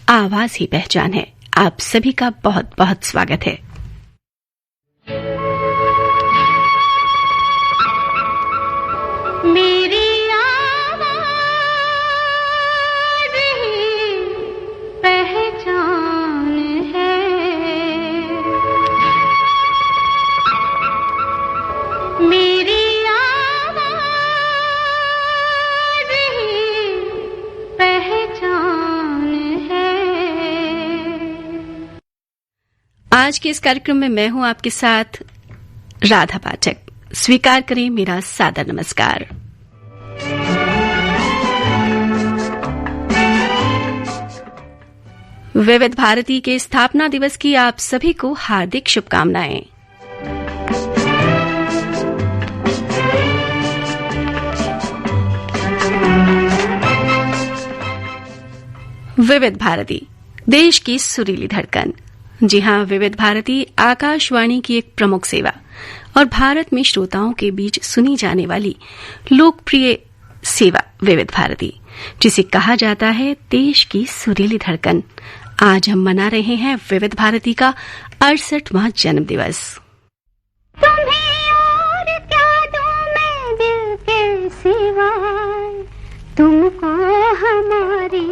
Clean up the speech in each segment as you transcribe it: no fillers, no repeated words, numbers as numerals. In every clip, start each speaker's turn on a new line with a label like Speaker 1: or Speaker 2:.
Speaker 1: आवाज ही पहचान है। आप सभी का बहुत बहुत स्वागत है।
Speaker 2: मेरी आवाज ही पहचान है, मेरी आवाज ही पहचान है।
Speaker 1: आज के इस कार्यक्रम में मैं हूं आपके साथ राधा पाठक। स्वीकार करें मेरा सादर नमस्कार। विविध भारती के स्थापना दिवस की आप सभी को हार्दिक शुभकामनाएं। विविध भारती, देश की सुरीली धड़कन। जी हां, विविध भारती आकाशवाणी की एक प्रमुख सेवा और भारत में श्रोताओं के बीच सुनी जाने वाली लोकप्रिय सेवा विविध भारती, जिसे कहा जाता है देश की सुरीली धड़कन। आज हम मना रहे हैं विविध भारती का 68वां जन्म दिवस।
Speaker 2: तुम्हें और क्या दूं मैं दिल के सिवाय, तुमको हमारी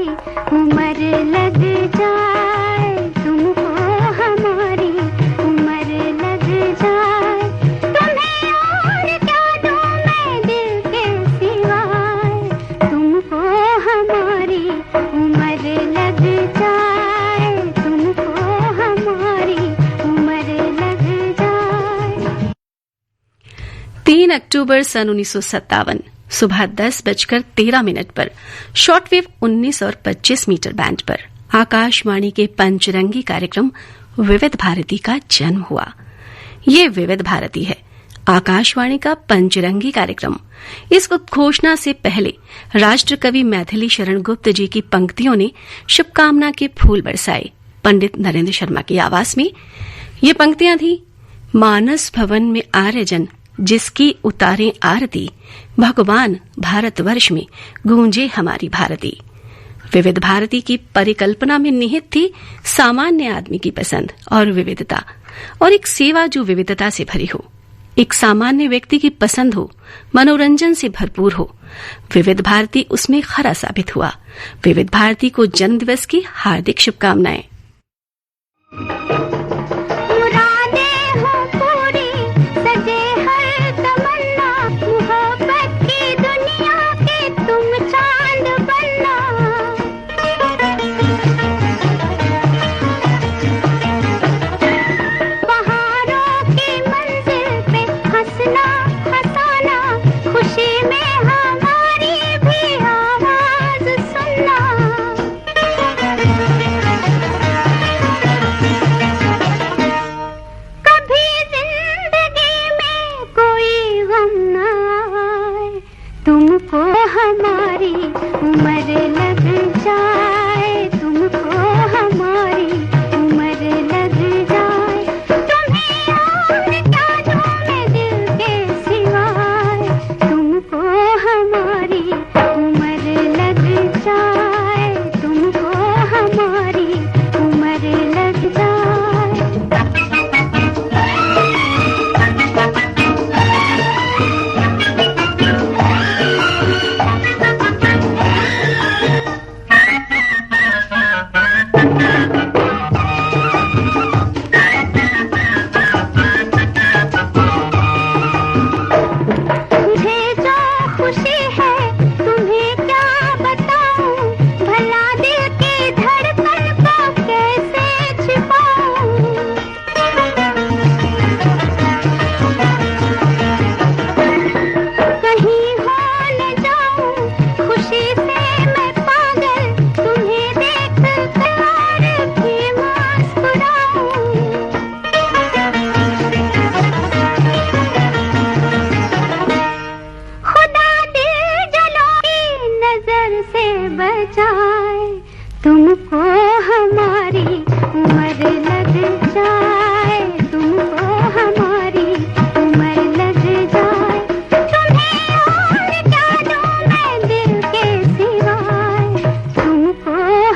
Speaker 2: उम्र लग जाए, तुमको हमारी उम्र लग जाए। तुम्हें और क्या दूं मैं दिल के सिवाय, तुमको हमारी उम्र लग जाए, तुमको हमारी उम्र लग जाए।
Speaker 1: 3 अक्टूबर सन 1957 सुबह 10:13 पर शॉर्टवेव 19 और 25 मीटर बैंड पर आकाशवाणी के पंचरंगी कार्यक्रम विविध भारती का जन्म हुआ। ये विविध भारती है, आकाशवाणी का पंचरंगी कार्यक्रम। इस उद्घोषणा से पहले राष्ट्रकवि मैथिली शरण गुप्त जी की पंक्तियों ने शुभकामना के फूल बरसाए पंडित नरेंद्र शर्मा की आवाज में। ये पंक्तियां थी, मानस भवन में आर्यजन जिसकी उतारे आरती, भगवान भारतवर्ष में गूंजे हमारी भारती। विविध भारती की परिकल्पना में निहित थी सामान्य आदमी की पसंद और विविधता, और एक सेवा जो विविधता से भरी हो, एक सामान्य व्यक्ति की पसंद हो, मनोरंजन से भरपूर हो। विविध भारती उसमें खरा साबित हुआ। विविध भारती को जन्मदिवस की हार्दिक शुभकामनाएं।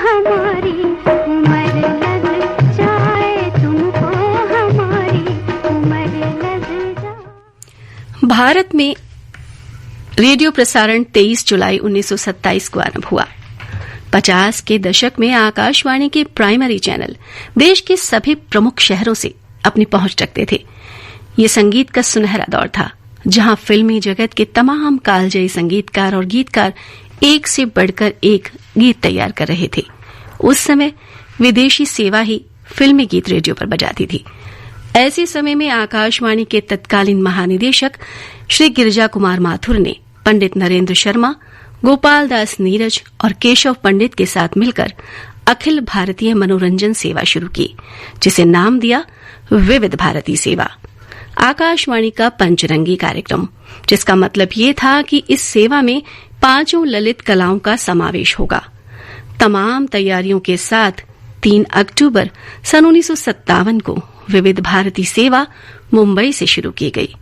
Speaker 2: हमारी
Speaker 1: भारत में रेडियो प्रसारण 23 जुलाई 1927 को आरंभ हुआ। 50 के दशक में आकाशवाणी के प्राइमरी चैनल देश के सभी प्रमुख शहरों से अपनी पहुंच रखते थे। ये संगीत का सुनहरा दौर था, जहां फिल्मी जगत के तमाम कालजयी संगीतकार और गीतकार एक से बढ़कर एक गीत तैयार कर रहे थे। उस समय विदेशी सेवा ही फिल्मी गीत रेडियो पर बजाती थी। ऐसे समय में आकाशवाणी के तत्कालीन महानिदेशक श्री गिरिजा कुमार माथुर ने पंडित नरेंद्र शर्मा, गोपाल दास नीरज और केशव पंडित के साथ मिलकर अखिल भारतीय मनोरंजन सेवा शुरू की, जिसे नाम दिया विविध भारती सेवा। आकाशवाणी का पंचरंगी कार्यक्रम, जिसका मतलब ये था कि इस सेवा में 5 ललित कलाओं का समावेश होगा। तमाम तैयारियों के साथ 3 अक्टूबर सन 1957 को विविध भारती सेवा मुंबई से शुरू की गई।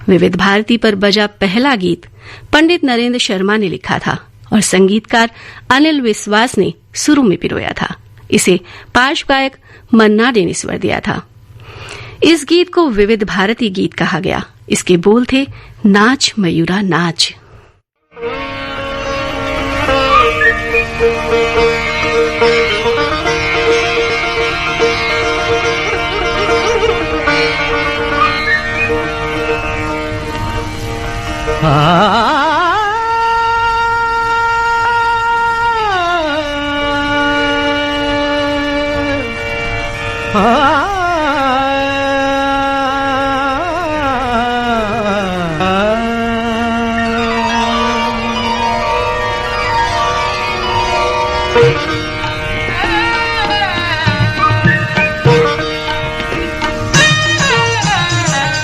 Speaker 1: विविध भारती पर बजा पहला गीत पंडित नरेंद्र शर्मा ने लिखा था और संगीतकार अनिल विश्वास ने सुरों में पिरोया था। इसे पार्श्व गायक मन्ना डे ने स्वर दिया था। इस गीत को विविध भारती गीत कहा गया। इसके बोल थे, नाच मयूरा नाच।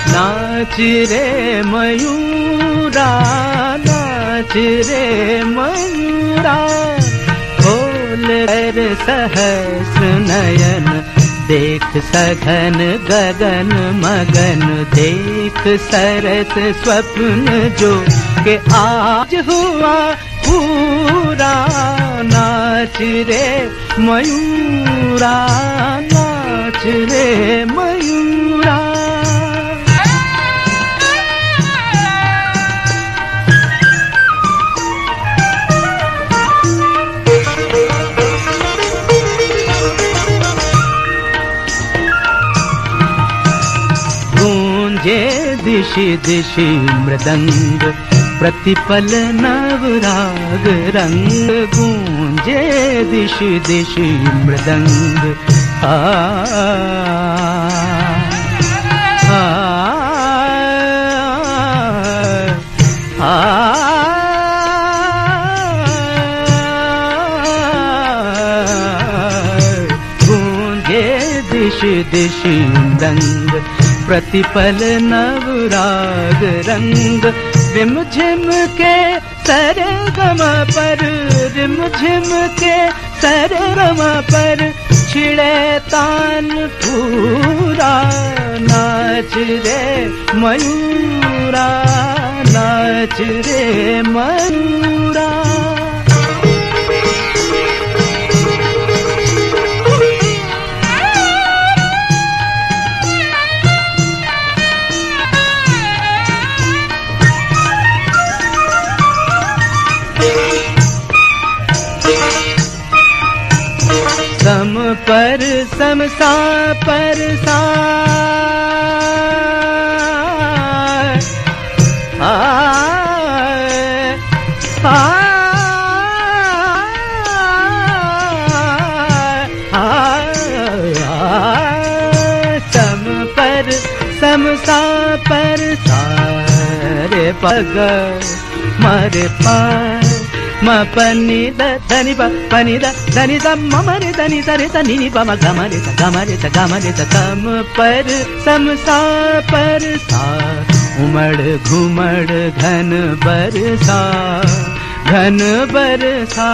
Speaker 3: नाच रे मयूरा, नाच रे मयूरा, खोल कर सहस्र नयन, देख सघन गगन मगन, देख सरस स्वप्न जो के आज हुआ पूरा। नाच रे मयूरा, नाच रे मयूरा। दिशि दिशि मृदंग, प्रतिपल नवराग रंग, गूंजे दिशि दिशि मृदंग। आ आ आ गूंजे दिशि दिशि मृदंग, प्रतिपल नवराग रंग। रिम झिम के सरे गम पर, रिम झिम के सरे गम पर, छिड़े तान पूरा। नाच रे मयूरा, नाच रे मयूरा। सम पर सम सा पर सा, आ आ सम पर सम सा पर सा, रे पग मरे पार, म पनी द धनि प पनी द धनि द म रे धनि द रे धनि नि प म ग म रे ध ग म रे ध ग म रे ध। सम पर सम सा पर सा, उमड़ घुमड़ घन बरसा, घन बरसा।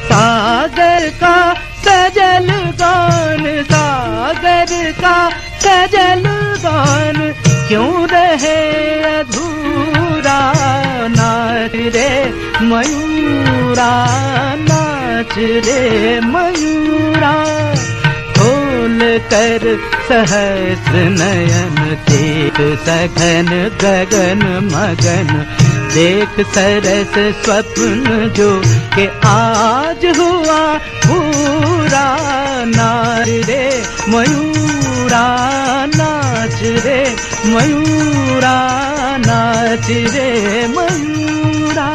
Speaker 3: सागर का सजल गान, सागर का सजल गान, क्यों रहे अधूरा। नाच रे मयूरा, नाच रे मयूरा, खोल कर सहस्र नयन, देख सघन गगन मगन, देख सरस स्वप्न जो के आज हुआ पूरा। नाच रे मयूरा नाच रे मयूरा, नाच रे मयूरा।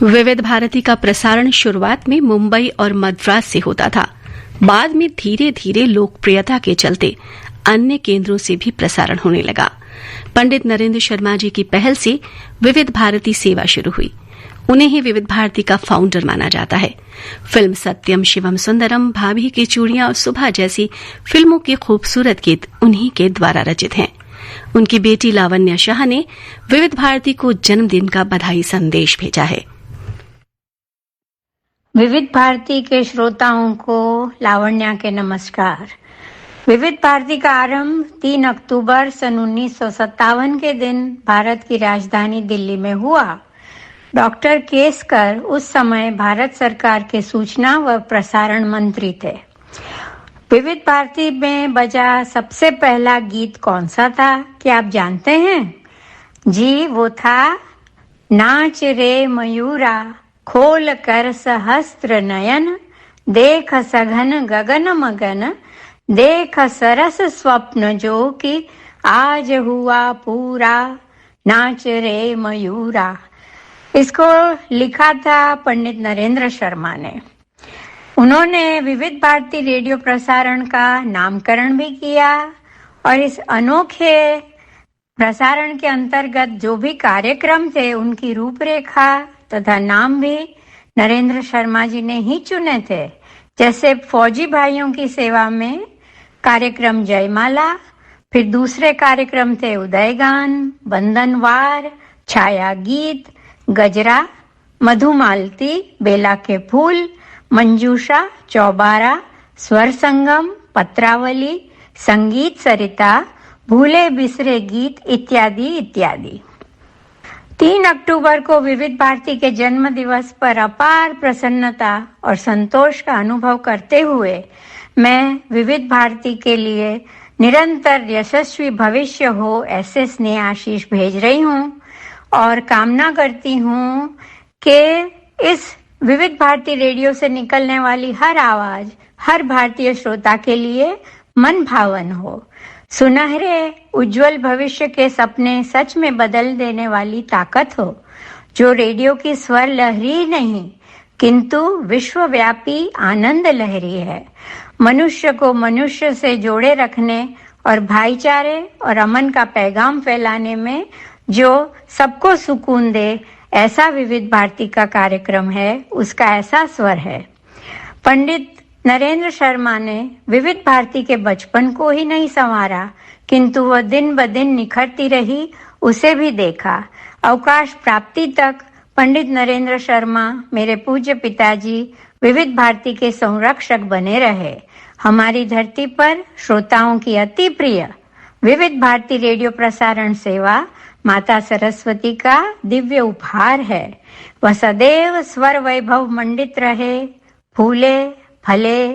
Speaker 1: विविध भारती का प्रसारण शुरुआत में मुंबई और मद्रास से होता था। बाद में धीरे धीरे लोकप्रियता के चलते अन्य केंद्रों से भी प्रसारण होने लगा। पंडित नरेंद्र शर्मा जी की पहल से विविध भारती सेवा शुरू हुई। उन्हें ही विविध भारती का फाउंडर माना जाता है। फिल्म सत्यम शिवम सुंदरम, भाभी की चूड़ियां और सुबह जैसी फिल्मों के खूबसूरत गीत उन्हीं के द्वारा रचित हैं। उनकी बेटी लावण्या शाह ने विविध भारती को जन्मदिन का बधाई संदेश भेजा है।
Speaker 4: विविध भारती के श्रोताओं को लावण्या के नमस्कार। विविध भारती का आरंभ 3 अक्टूबर सन 1957 के दिन भारत की राजधानी दिल्ली में हुआ। डॉक्टर केसकर उस समय भारत सरकार के सूचना व प्रसारण मंत्री थे। विविध भारती में बजा सबसे पहला गीत कौन सा था, क्या आप जानते हैं? जी, वो था नाच रे मयूरा, खोल कर सहस्त्र नयन, देख सघन गगन मगन, देख सरस स्वप्न जो कि आज हुआ पूरा, नाच रे मयूरा। इसको लिखा था पंडित नरेंद्र शर्मा ने। उन्होंने विविध भारती रेडियो प्रसारण का नामकरण भी किया और इस अनोखे प्रसारण के अंतर्गत जो भी कार्यक्रम थे उनकी रूपरेखा तथा नाम भी नरेंद्र शर्मा जी ने ही चुने थे। जैसे फौजी भाइयों की सेवा में कार्यक्रम जयमाला, फिर दूसरे कार्यक्रम थे उदयगान, बंधनवार, छाया गीत, गजरा, मधुमालती, बेला के फूल, मंजूषा, चौबारा, स्वर संगम, पत्रावली, संगीत सरिता, भूले बिसरे गीत इत्यादि इत्यादि। 3 अक्टूबर को विविध भारती के जन्म दिवस पर अपार प्रसन्नता और संतोष का अनुभव करते हुए मैं विविध भारती के लिए निरंतर यशस्वी भविष्य हो ऐसे स्नेह आशीष भेज रही हूँ और कामना करती हूँ कि इस विविध भारती रेडियो से निकलने वाली हर आवाज हर भारतीय श्रोता के लिए मन भावन हो, सुनहरे उज्जवल भविष्य के सपने सच में बदल देने वाली ताकत हो, जो रेडियो की स्वर लहरी नहीं किंतु विश्वव्यापी आनंद लहरी है। मनुष्य को मनुष्य से जोड़े रखने और भाईचारे और अमन का पैगाम फैलाने में जो सबको सुकून दे, ऐसा विविध भारती का कार्यक्रम है, उसका ऐसा स्वर है। पंडित नरेंद्र शर्मा ने विविध भारती के बचपन को ही नहीं संवारा, किंतु वह दिन ब दिन निखरती रही, उसे भी देखा। अवकाश प्राप्ति तक पंडित नरेंद्र शर्मा, मेरे पूज्य पिताजी, विविध भारती के संरक्षक बने रहे। हमारी धरती पर श्रोताओं की अति प्रिय विविध भारती रेडियो प्रसारण सेवा माता सरस्वती का दिव्य उपहार है। वह सदैव स्वर वैभव मंडित रहे। फूले फले,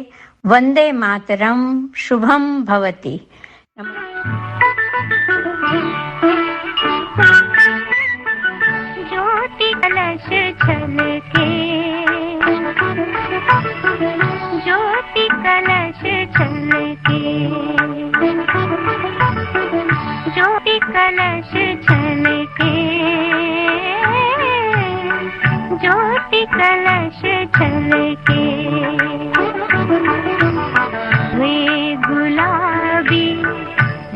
Speaker 4: वंदे मातरम, शुभम भवति।
Speaker 2: ज्योति कलश छलके, ज्योति कलश छलके, ज्योति कलश छलके, ज्योति कलश छलके। वे गुलाबी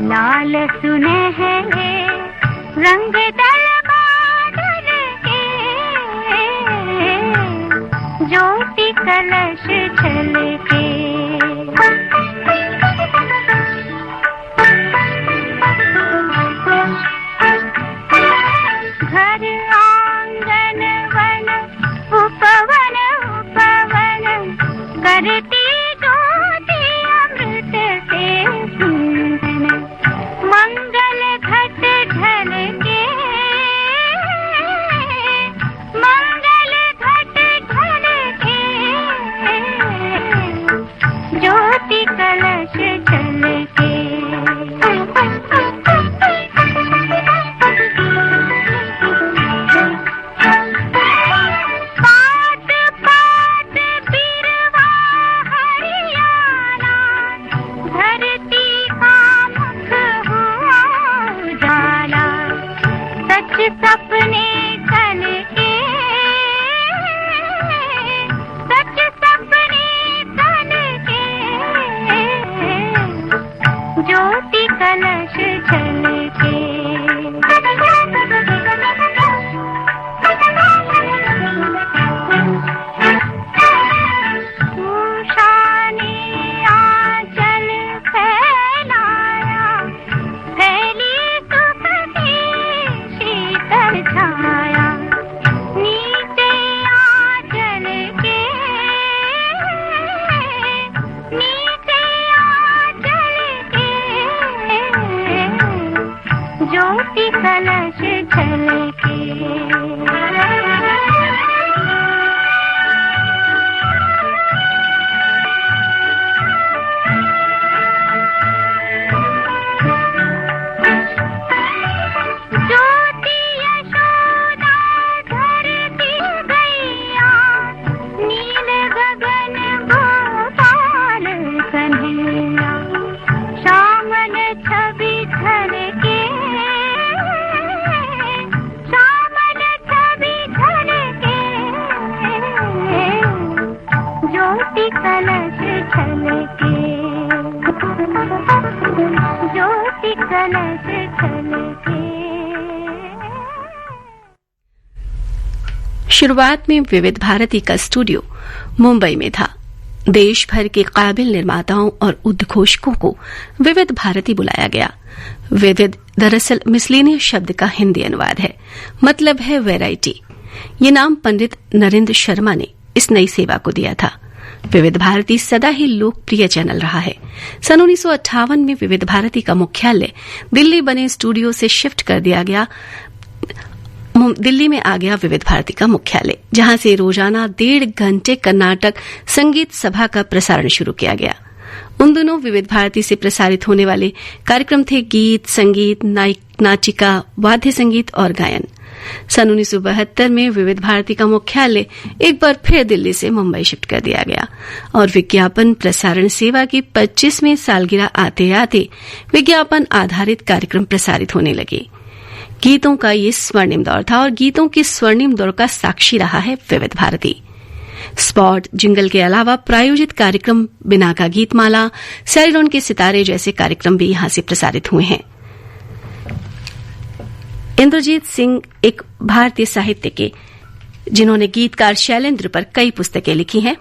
Speaker 2: लाल सुनहरे रंग दल बादल के, ज्योति कलश छलके। घर आंगन वन उपवन उपवन करती ज्योति अमृत से सिंचन। मंगल घट ढल के, मंगल घट ढल
Speaker 1: शुरुआत में विविध भारती का स्टूडियो मुंबई में था। देश भर के काबिल निर्माताओं और उद्घोषकों को विविध भारती बुलाया गया। विविध दरअसल मिसलेनियस शब्द का हिंदी अनुवाद है, मतलब है वैरायटी। ये नाम पंडित नरेंद्र शर्मा ने इस नई सेवा को दिया था। विविध भारती सदा ही लोकप्रिय चैनल रहा है। सन 1958 में विविध भारती का मुख्यालय दिल्ली बने स्टूडियो से शिफ्ट कर दिया गया। दिल्ली में आ गया विविध भारती का मुख्यालय, जहां से रोजाना 1.5 घंटे कर्नाटक संगीत सभा का प्रसारण शुरू किया गया। उन दिनों विविध भारती से प्रसारित होने वाले कार्यक्रम थे गीत, संगीत, नाटिका, वाद्य संगीत और गायन। सन 1972 में विविध भारती का मुख्यालय एक बार फिर दिल्ली से मुंबई शिफ्ट कर दिया गया और विज्ञापन प्रसारण सेवा की 25वीं सालगिरह आते आते विज्ञापन आधारित कार्यक्रम प्रसारित होने लगे। गीतों का ये स्वर्णिम दौर था और गीतों के स्वर्णिम दौर का साक्षी रहा है विविध भारती। स्पॉट, जिंगल के अलावा प्रायोजित कार्यक्रम बिना का गीतमाला, सैरिडॉन के सितारे जैसे कार्यक्रम भी यहां से प्रसारित हुए हैं। इंद्रजीत सिंह एक भारतीय साहित्य के जिन्होंने गीतकार शैलेंद्र पर कई पुस्तकें लिखी हैं।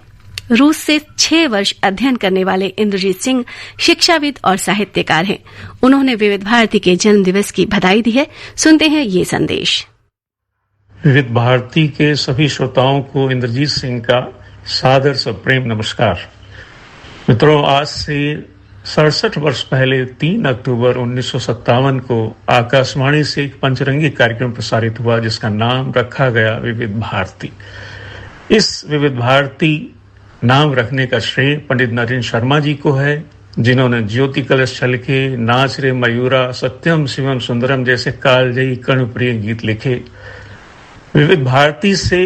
Speaker 1: रूस से 6 वर्ष अध्ययन करने वाले इंद्रजीत सिंह शिक्षाविद और साहित्यकार हैं। उन्होंने विविध भारती के जन्म दिवस की बधाई दी है। सुनते हैं ये संदेश।
Speaker 5: विविध भारती के सभी श्रोताओं को इंद्रजीत सिंह का सादर सप्रेम नमस्कार। मित्रों, आज से 67 वर्ष पहले 3 अक्टूबर 1957 को आकाशवाणी से एक पंचरंगी कार्यक्रम प्रसारित हुआ जिसका नाम रखा गया विविध भारती। इस विविध भारती नाम रखने का श्रेय पंडित नरेंद्र शर्मा जी को है, जिन्होंने ज्योति कलश छलके, नाच रे मयूरा, सत्यम शिवम सुंदरम जैसे कालजयी कर्णप्रिय गीत लिखे। विविध भारती से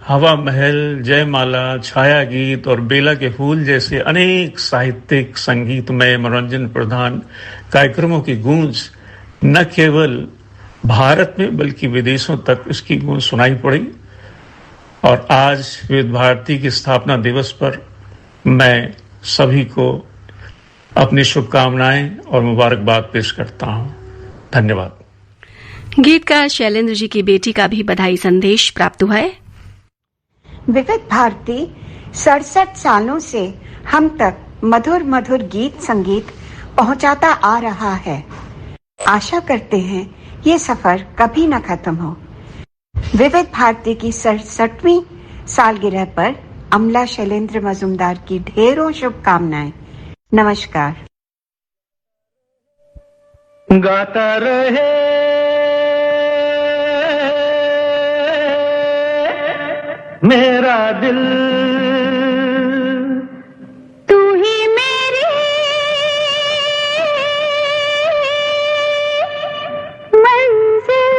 Speaker 5: हवा महल, जयमाला, छाया गीत और बेला के फूल जैसे अनेक साहित्यिक, संगीतमय, मनोरंजन प्रधान कार्यक्रमों की गूंज न केवल भारत में बल्कि विदेशों तक इसकी गूंज सुनाई पड़ी। और आज विविध भारती की स्थापना दिवस पर मैं सभी को अपनी शुभकामनाएं और मुबारकबाद पेश करता हूं। धन्यवाद।
Speaker 1: गीतकार शैलेंद्र जी की बेटी का भी बधाई संदेश प्राप्त हुआ है।
Speaker 6: विविध भारती 67 सालों से हम तक मधुर मधुर गीत संगीत पहुंचाता आ रहा है। आशा करते हैं ये सफर कभी न खत्म हो। विविध भारती की 67वीं सालगिरह पर अमला शैलेंद्र मजूमदार की ढेरों शुभकामनाएं। नमस्कार।
Speaker 3: गाता रहे मेरा दिल,
Speaker 2: तू ही मेरी मंजिल,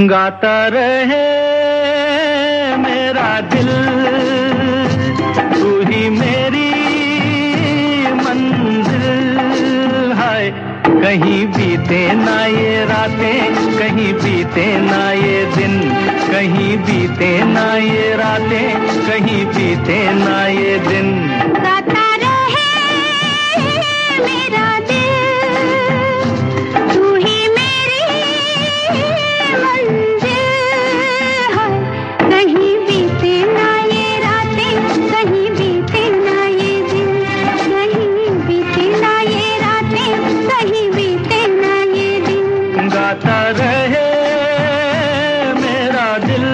Speaker 3: गाता रहे मेरा दिल, तू ही मेरी मंजिल। हाय कहीं बीते ना ये रातें, कहीं बीते ना ये दिन, कहीं बीते ना ये रातें, कहीं बीते ना ये दिन।
Speaker 2: गाता रहे मेरा दिल, तू ही मेरी मंजिल। हाय कहीं बीते ना ये रातें, कहीं बीते ना ये दिन, कहीं बीते ना ये रातें, कहीं बीते ना ये दिन।
Speaker 3: गाता रहे मेरा दिल।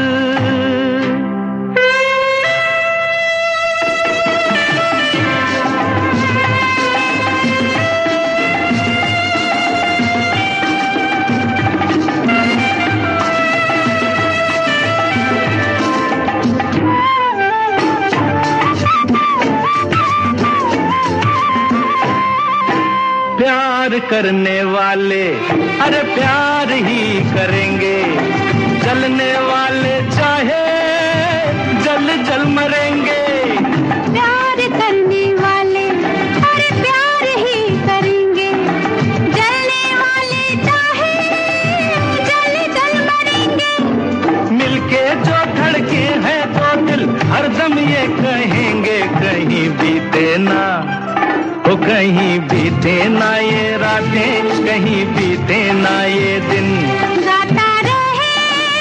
Speaker 3: प्यार करने वाले अरे प्यार ही करेंगे, जलने वाले चाहे जल जल मरेंगे।
Speaker 2: प्यार करने वाले अरे प्यार ही करेंगे, जलने वाले चाहे जल जल मरेंगे।
Speaker 3: मिलके जो धड़के हैं तो दिल हरदम ये कहेंगे, कहीं बीते ना ओ कहीं बीते ना ये रातें, कहीं बीते ना ये दिन।
Speaker 2: गाता रहे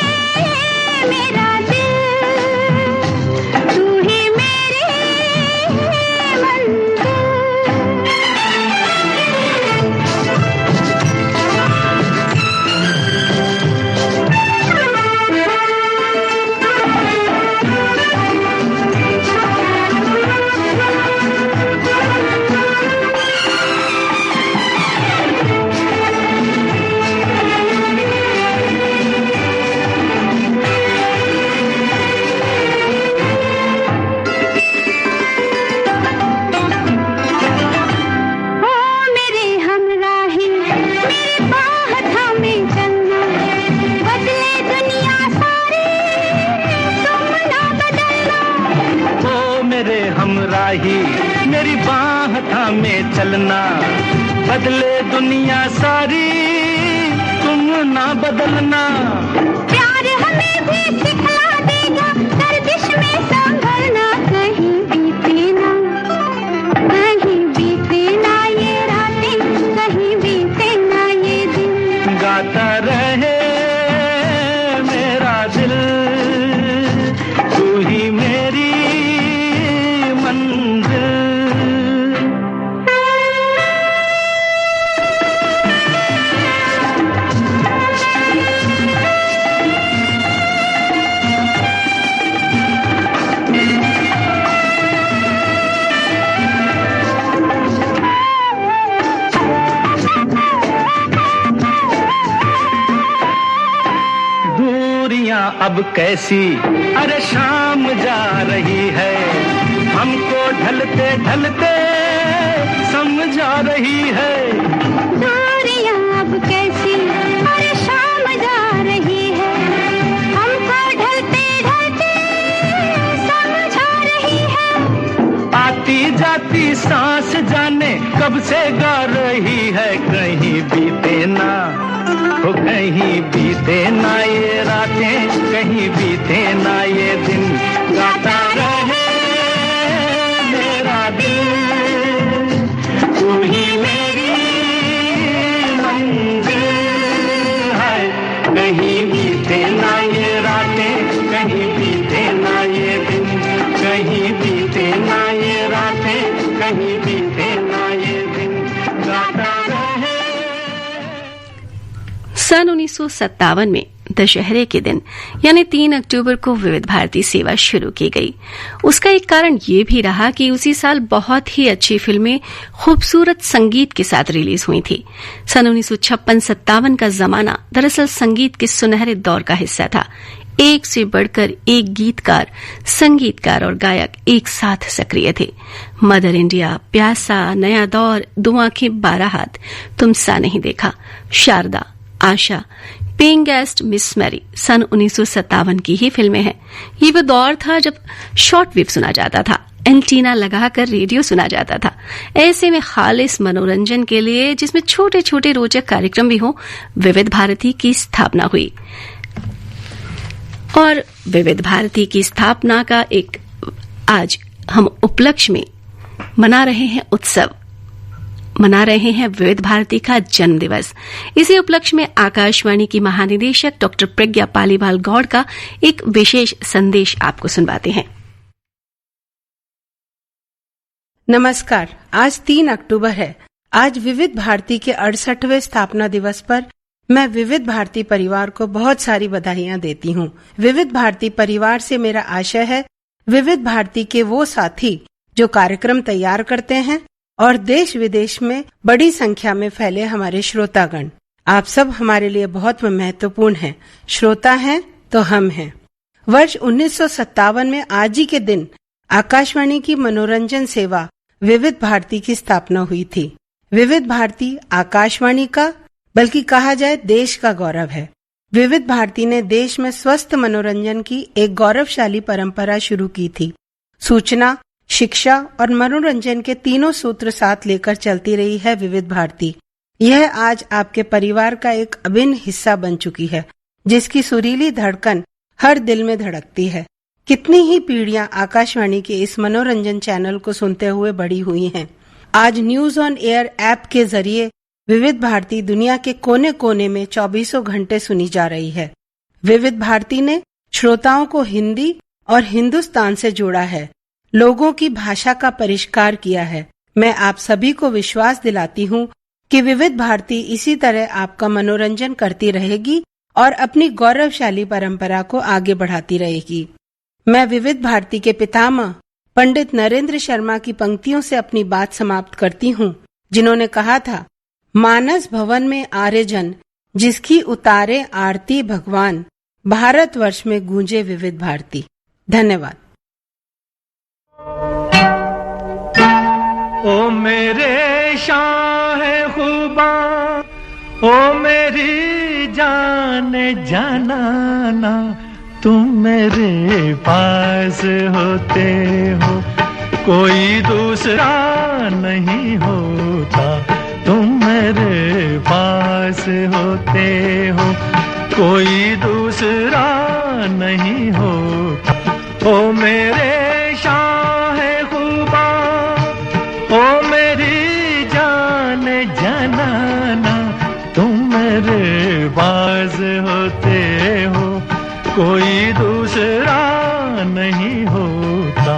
Speaker 3: ही मेरी बाह थामे चलना, बदले दुनिया सारी तुम ना बदलना।
Speaker 2: प्यार हमें भी सिखला देगा गर्दिश में संभलना, कहीं बीते ना ये रातें, कहीं बीते ना ये दिन।
Speaker 3: गाता रहे मेरा दिल, तू ही मेरी मंजिल। अब कैसी अरे शाम जा रही है, हमको ढलते ढलते समझा रही है।
Speaker 2: दूरियां अब कैसी अरे शाम जा रही है, हमको ढलते ढलते समझा रही है।
Speaker 3: आती जाती सांस जाने कब से गा रही है, कहीं बीते ना हो कहीं बीते ना ये रातें, कहीं बीते ना ये दिन। गाता रहे मेरा दिल, तू ही मेरी मंजिल है। कहीं बीते ना ये रातें, कहीं बीते ना ये दिन, कहीं बीते ना ये रातें, कहीं बीते ना ये दिन। गाता रहे।
Speaker 1: सन 1957 में दशहरे के दिन यानी 3 अक्टूबर को विविध भारती सेवा शुरू की गई। उसका एक कारण ये भी रहा कि उसी साल बहुत ही अच्छी फिल्में खूबसूरत संगीत के साथ रिलीज हुई थी। सन 1956-57 का जमाना दरअसल संगीत के सुनहरे दौर का हिस्सा था। एक से बढ़कर एक गीतकार, संगीतकार और गायक एक साथ सक्रिय थे। मदर इंडिया, प्यासा, नया दौर, दो आंखें 12 हाथ, तुम सा नहीं देखा, शारदा, आशा, पेइंग गेस्ट, मिस मैरी सन 1957 की ही फिल्में हैं। ये वो दौर था जब शॉर्ट वेव सुना जाता था, एंटीना लगाकर रेडियो सुना जाता था। ऐसे में खालिस मनोरंजन के लिए, जिसमें छोटे छोटे रोचक कार्यक्रम भी हों, विविध भारती की स्थापना हुई। और विविध भारती की स्थापना का एक आज हम उपलक्ष्य में मना रहे हैं उत्सव, मना रहे हैं विविध भारती का जन्मदिवस। इसी उपलक्ष्य में आकाशवाणी की महानिदेशक डॉक्टर प्रज्ञा पालीवाल गौड़ का एक विशेष संदेश आपको सुनवाते हैं।
Speaker 7: नमस्कार, आज 3 अक्टूबर है। आज विविध भारती के 68वें स्थापना दिवस पर मैं विविध भारती परिवार को बहुत सारी बधाइयां देती हूं। विविध भारती परिवार से मेरा आशय है विविध भारती के वो साथी जो कार्यक्रम तैयार करते हैं और देश विदेश में बड़ी संख्या में फैले हमारे श्रोतागण। आप सब हमारे लिए बहुत महत्वपूर्ण हैं। श्रोता हैं तो हम हैं। वर्ष 1957 में आज ही के दिन आकाशवाणी की मनोरंजन सेवा विविध भारती की स्थापना हुई थी। विविध भारती आकाशवाणी का बल्कि कहा जाए देश का गौरव है। विविध भारती ने देश में स्वस्थ मनोरंजन की एक गौरवशाली परंपरा शुरू की थी। सूचना, शिक्षा और मनोरंजन के तीनों सूत्र साथ लेकर चलती रही है विविध भारती। यह आज आपके परिवार का एक अभिन्न हिस्सा बन चुकी है, जिसकी सुरीली धड़कन हर दिल में धड़कती है। कितनी ही पीढ़ियां आकाशवाणी के इस मनोरंजन चैनल को सुनते हुए बड़ी हुई हैं। आज न्यूज ऑन एयर ऐप के जरिए विविध भारती दुनिया के कोने कोने में 24 घंटे सुनी जा रही है। विविध भारती ने श्रोताओं को हिंदी और हिंदुस्तान से जोड़ा है, लोगों की भाषा का परिष्कार किया है। मैं आप सभी को विश्वास दिलाती हूँ कि विविध भारती इसी तरह आपका मनोरंजन करती रहेगी और अपनी गौरवशाली परंपरा को आगे बढ़ाती रहेगी। मैं विविध भारती के पितामह पंडित नरेंद्र शर्मा की पंक्तियों से अपनी बात समाप्त करती हूँ, जिन्होंने कहा था, मानस भवन में आर्यजन जिसकी उतारे आरती भगवान, भारतवर्ष में गूंजे विविध भारती। धन्यवाद।
Speaker 3: ओ मेरे शाह खुबा, ओ मेरी जान जनाना, तुम मेरे पास होते हो कोई दूसरा नहीं होता, तुम मेरे पास होते हो, कोई दूसरा नहीं होता। ओ मेरे शाहे खुबा, ओ मेरी जान जनाना, तुम मेरे बाज होते हो, कोई दूसरा नहीं होता।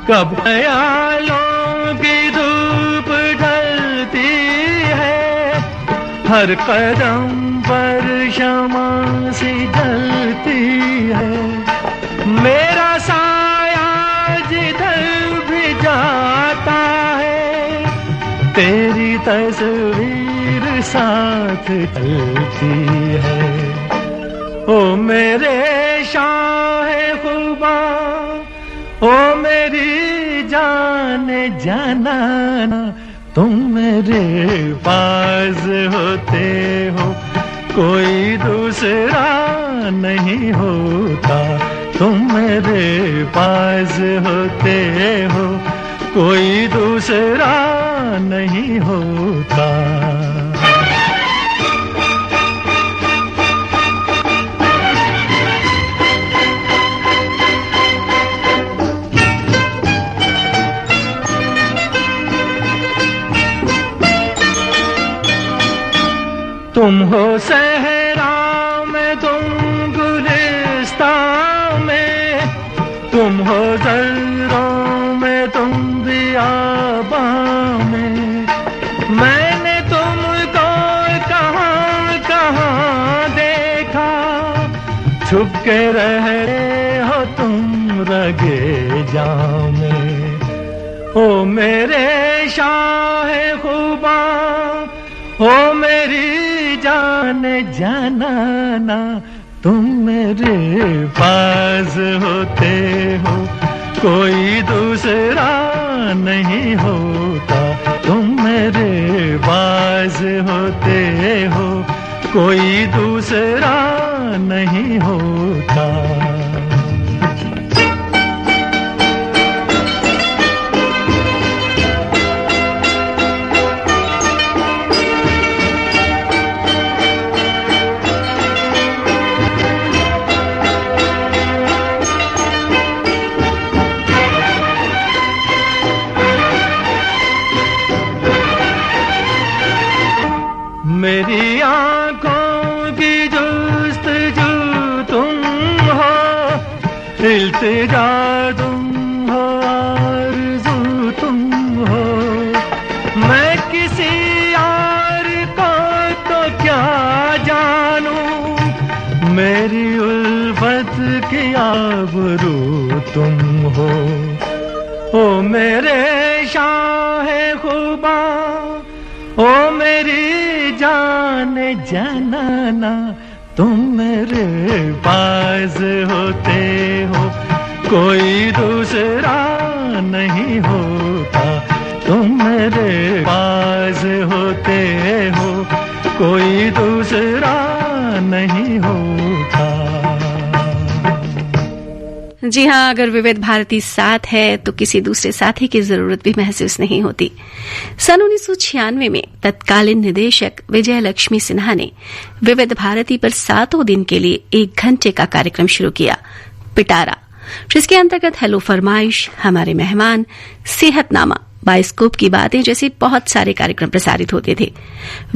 Speaker 3: कब ख्यालों की धूप ढलती है, हर कदम पर शमा सी जलती है, मेरा साया जिधर भी जाता है, तेरी तस्वीर साथ चलती है। ओ मेरे शाहे खुबा, ओ मेरी जान जनाना, तुम मेरे पास होते हो, कोई दूसरा नहीं होता, तुम मेरे पास होते हो, कोई दूसरा नहीं होता। तुम हो सहरा में, तुम गुलिस्तान में, तुम हो ज़र्रों में, तुम बियाबां में, मैंने तुमको कहाँ कहाँ देखा, छुप के रहे हो तुम रगे जाम में। ओ मेरे शाहे खुबा, ओ मेरी जान जनाना, तुम मेरे पास होते हो, कोई दूसरा नहीं होता, तुम मेरे पास होते हो, कोई दूसरा नहीं होता। मेरी आंखों की जुस्तजू तुम हो, इल्तिजा तुम हो, आरज़ू तुम हो, मैं किसी यार को तो क्या जानूं, मेरी उल्फत की आबरू तुम हो। ओ मेरे शाहे खुबा, ओ मेरी जान जनाना, तुम मेरे पास होते हो, कोई दूसरा नहीं होता, तुम मेरे पास होते हो, कोई दूसरा नहीं होता।
Speaker 1: जी हाँ, अगर विविध भारती साथ है तो किसी दूसरे साथी की जरूरत भी महसूस नहीं होती। सन 1996 में तत्कालीन निदेशक विजय लक्ष्मी सिन्हा ने विविध भारती पर 7 दिन के लिए 1 घंटे का कार्यक्रम शुरू किया, पिटारा, जिसके अंतर्गत हेलो फरमाइश, हमारे मेहमान, सेहतनामा, बायोस्कोप की बातें जैसे बहुत सारे कार्यक्रम प्रसारित होते थे।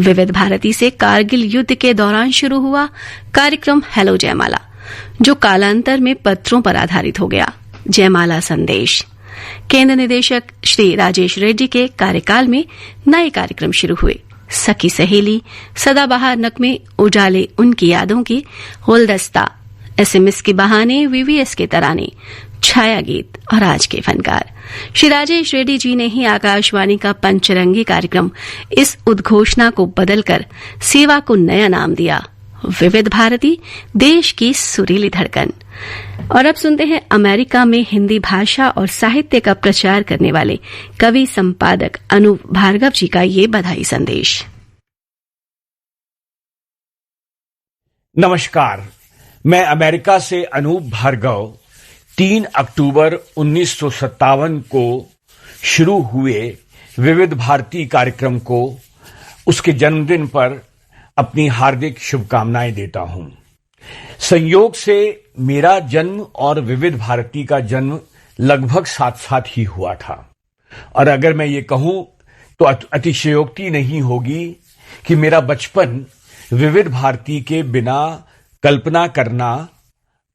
Speaker 1: विविध भारती से कारगिल युद्ध के दौरान शुरू हुआ कार्यक्रम हेलो जयमाला, जो कालांतर में पत्रों पर आधारित हो गया। जयमाला संदेश, केंद्र निदेशक श्री राजेश रेड्डी के कार्यकाल में नए कार्यक्रम शुरू हुए। सखी सहेली, सदाबहार नगमे, उजाले उनकी यादों की, गुलदस्ता, SMS के बहाने, VVS के तराने, छाया गीत और आज के फनकार श्री राजेश रेड्डी जी ने ही आकाशवाणी का पंचरंगी कार्यक्रम इस उद्घोषणा को बदलकर सेवा को नया नाम दिया, विविध भारती, देश की सुरीली धड़कन। और अब सुनते हैं अमेरिका में हिंदी भाषा और साहित्य का प्रचार करने वाले कवि संपादक अनूप भार्गव जी का ये बधाई संदेश।
Speaker 8: नमस्कार, मैं अमेरिका से अनूप भार्गव 3 अक्टूबर 1957 को शुरू हुए विविध भारती कार्यक्रम को उसके जन्मदिन पर अपनी हार्दिक शुभकामनाएं देता हूं। संयोग से मेरा जन्म और विविध भारती का जन्म लगभग साथ साथ ही हुआ था, और अगर मैं ये कहूं तो अतिशयोक्ति नहीं होगी कि मेरा बचपन विविध भारती के बिना कल्पना करना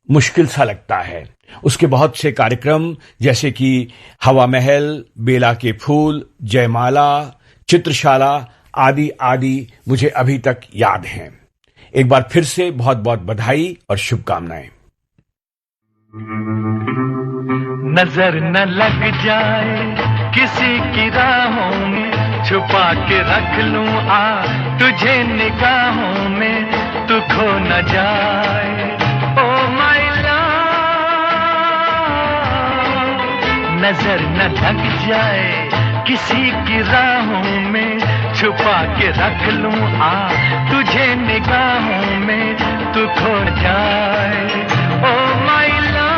Speaker 8: मुश्किल सा लगता है। उसके बहुत से कार्यक्रम जैसे कि हवा महल, बेला के फूल, जयमाला, चित्रशाला आदि आदि मुझे अभी तक याद हैं। एक बार फिर से बहुत बहुत बधाई और शुभकामनाएं।
Speaker 9: नजर न लग जाए किसी की राहों में, छुपा के रख लूं तुझे निगाहों में, तू खो न जाए ओ माय लव। नजर न लग जाए किसी की राहों में, छुपा के रख लूं तुझे निगाहों में, तू खो जाए ओ माय लव।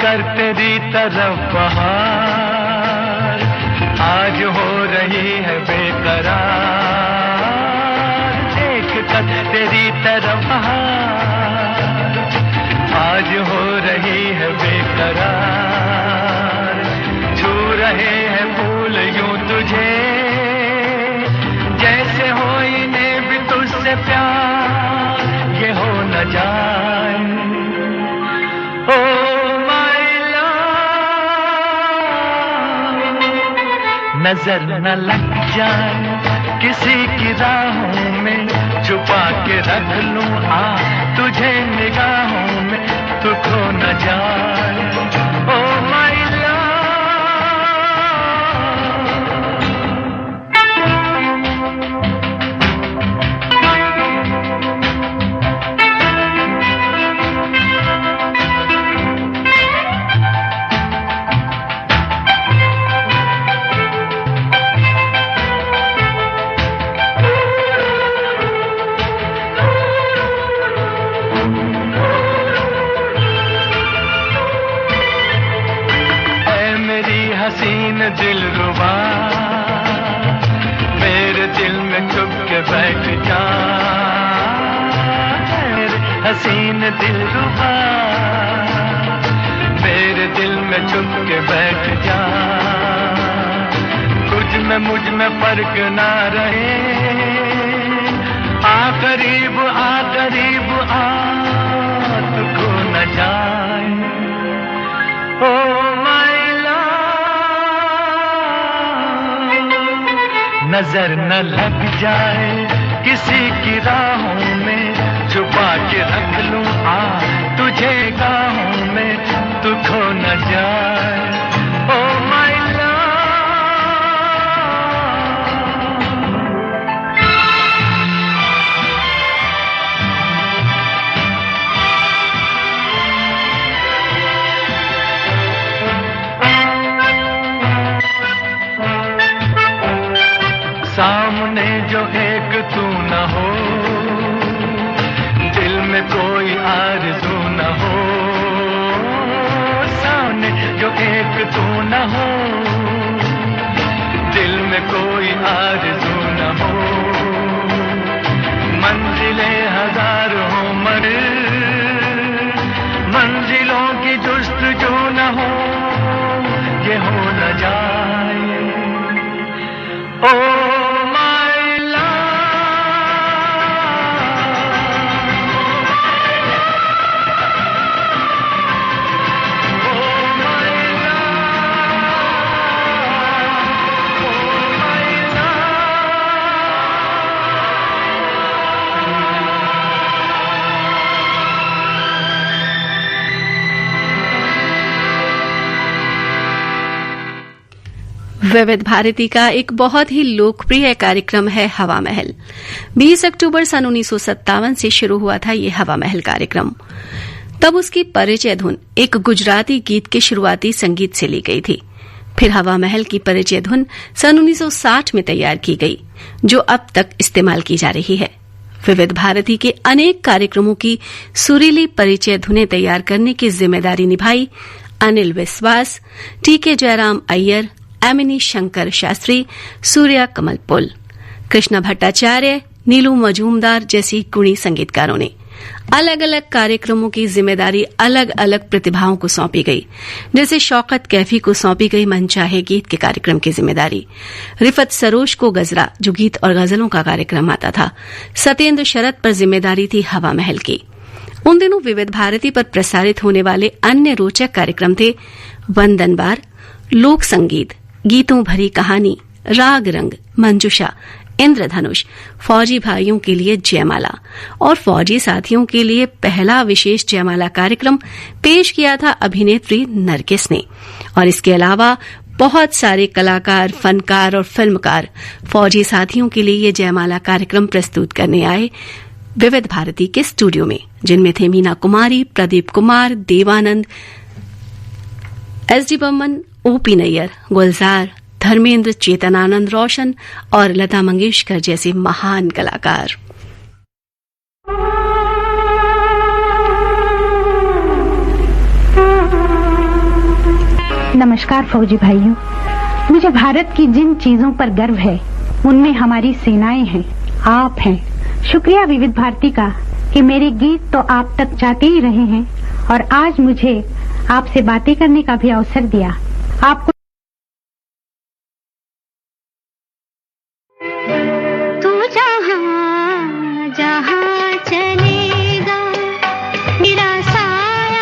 Speaker 9: कर तेरी तरफ बहार आज हो रही है बेकरार, देख कर तेरी तरफ बहार आज हो रही है बेकरार, छू रहे हैं फूल यूं तुझे जैसे हो इन्हें भी तुझसे प्यार, ये हो न जाए ओ नजर न लग जाए किसी की राहों में, छुपा के रख लूं तुझे निगाहों में, तू खो न जाए ओ माय दिलरुबा, मेरे दिल में छुप के बैठ जा, मेरे हसीन दिलरुबा, मेरे दिल में छुप के बैठ जा, तुझ में मुझ में फर्क ना रहे, आ करीब तू खो न जाए ओ नजर न लग जाए किसी की राहों में, छुपा के रख लूं तुझे गाहों में, तू खो न जाए ओ माय सामने जो एक तू न हो, दिल में कोई आरज़ू न हो, सामने जो एक
Speaker 1: विविध भारती का एक बहुत ही लोकप्रिय कार्यक्रम है हवा महल। 20 अक्टूबर सन 1957 से शुरू हुआ था ये हवा महल कार्यक्रम। तब उसकी परिचय धुन एक गुजराती गीत के शुरुआती संगीत से ली गई थी। फिर हवा महल की परिचय धुन सन 1960 में तैयार की गई, जो अब तक इस्तेमाल की जा रही है। विविध भारती के अनेक कार्यक्रमों की सुरीली परिचय धुनें तैयार करने की जिम्मेदारी निभाई अनिल विश्वास, टीके जयराम अय्यर, एमिनी शंकर शास्त्री, सूर्या कमल पुल, कृष्ण भट्टाचार्य, नीलू मजूमदार जैसी गुणी संगीतकारों ने। अलग अलग कार्यक्रमों की जिम्मेदारी अलग अलग प्रतिभाओं को सौंपी गई। जैसे शौकत कैफी को सौंपी गई मनचाहे गीत के कार्यक्रम की जिम्मेदारी, रिफत सरोज को गजरा, जो गीत और गजलों का कार्यक्रम आता था, सत्येंद्र शरद पर जिम्मेदारी थी हवा महल की। उन दिनों विविध भारती पर प्रसारित होने वाले अन्य रोचक कार्यक्रम थे वंदनबार, लोक संगीत, गीतों भरी कहानी, राग रंग, मंजुषा, इंद्रधनुष, फौजी भाइयों के लिए जयमाला और फौजी साथियों के लिए पहला विशेष जयमाला कार्यक्रम पेश किया था अभिनेत्री नरगिस ने। और इसके अलावा बहुत सारे कलाकार, फनकार और फिल्मकार फौजी साथियों के लिए ये जयमाला कार्यक्रम प्रस्तुत करने आए विविध भारती के स्टूडियो में, जिनमें थे Meena Kumari, Pradeep Kumar, Dev Anand, S D Burman, OP Nayyar, Gulzar, Dharmendra, Chetan Anand Roshan और लता मंगेशकर जैसे महान कलाकार।
Speaker 10: नमस्कार फौजी भाइयों, मुझे भारत की जिन चीजों पर गर्व है उनमें हमारी सेनाएं हैं, आप हैं। शुक्रिया विविध भारती का कि मेरे गीत तो आप तक जाते ही रहे हैं और आज मुझे आपसे बातें करने का भी अवसर दिया। आपको
Speaker 2: मेरा साया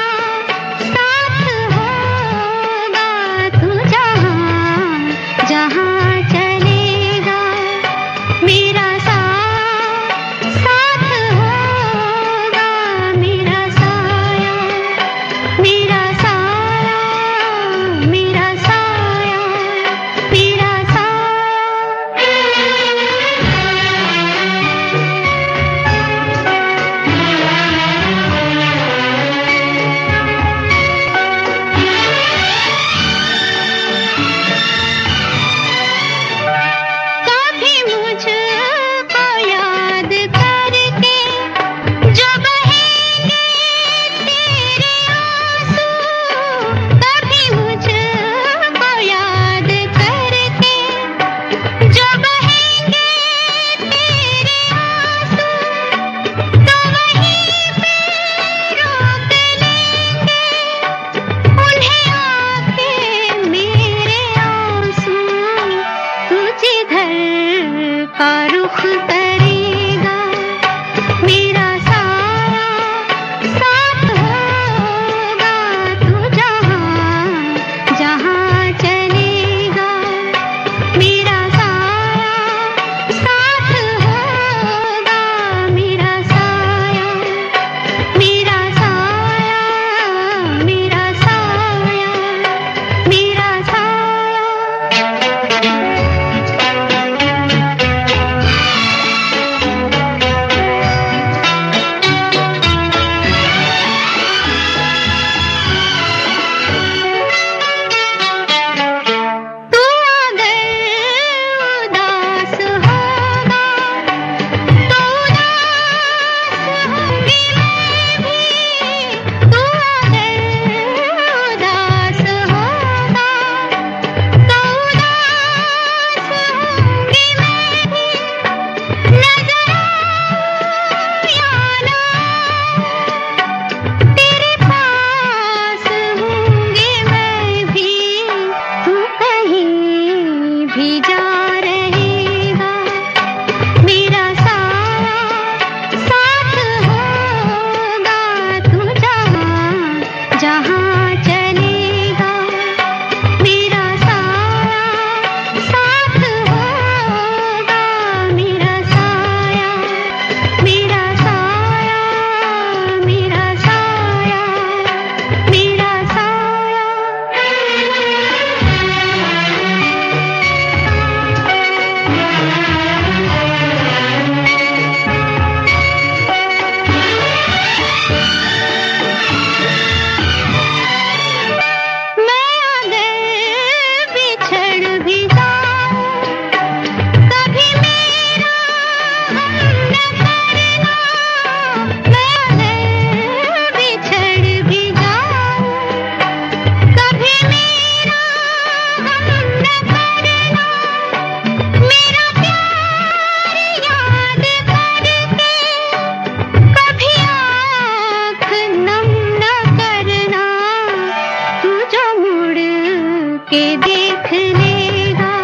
Speaker 2: के देख लेगा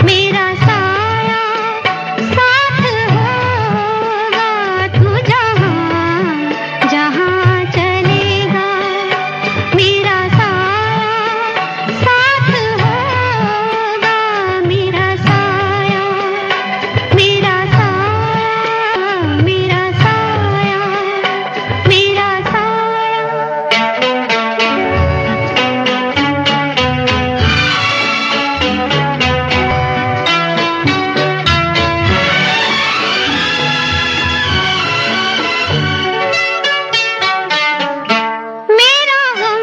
Speaker 2: मेरा साया साथ होगा तू जहाँ जहाँ चलेगा मेरा साया साथ होगा मेरा साया मेरा साया मेरा साया मेरा मेरा गम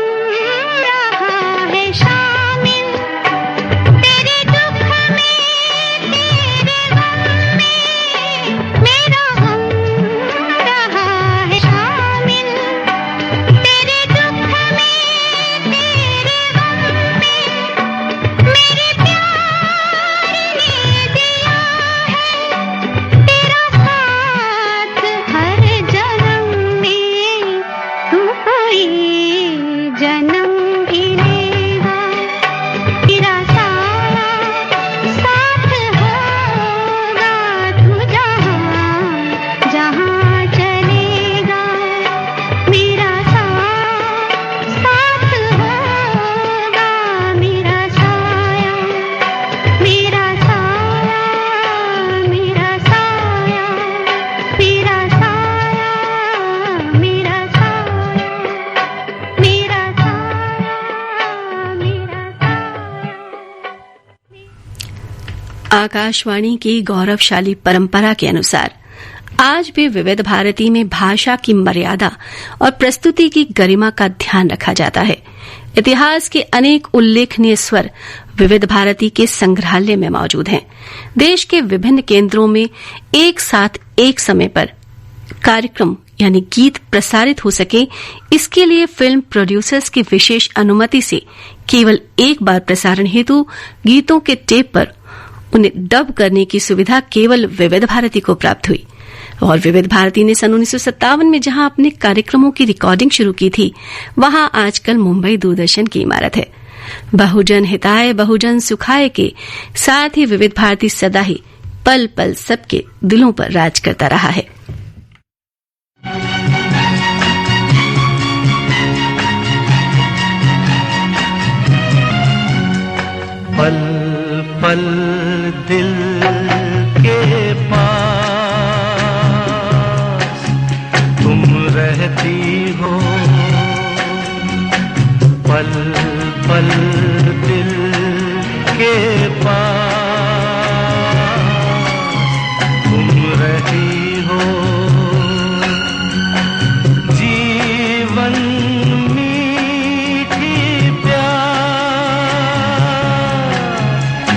Speaker 2: रहा है शामिल तेरे दुख में तेरे गम में मेरा गम रहा है शामिल तेरे दुख में तेरे गम में मेरे प्यार ने दिया है तेरा साथ हर जन्म में तू कोई जन्म भी लेगा तेरा साया साथ होगा तू जहाँ जहाँ चलेगा मेरा साया साथ होगा मेरा साया मेरा साया मेरा साया मेरा साया मेरा साया मेरा
Speaker 1: आकाशवाणी की गौरवशाली परंपरा के अनुसार आज भी विविध भारती में भाषा की मर्यादा और प्रस्तुति की गरिमा का ध्यान रखा जाता है। इतिहास के अनेक उल्लेखनीय स्वर विविध भारती के संग्रहालय में मौजूद हैं। देश के विभिन्न केंद्रों में एक साथ एक समय पर कार्यक्रम यानी गीत प्रसारित हो सके, इसके लिए फिल्म प्रोड्यूसर्स की विशेष अनुमति से केवल एक बार प्रसारण हेतु गीतों के टेप पर उन्हें डब करने की सुविधा केवल विविध भारती को प्राप्त हुई। और विविध भारती ने सन 1957 में जहां अपने कार्यक्रमों की रिकॉर्डिंग शुरू की थी, वहां आजकल मुंबई दूरदर्शन की इमारत है। बहुजन हिताय बहुजन सुखाय के साथ ही विविध भारती सदा ही पल पल सबके दिलों पर राज करता रहा है।
Speaker 9: पल पल दिल के पास तुम रहती हो, पल पल दिल के पास तुम रहती हो। जीवन मीठी प्यार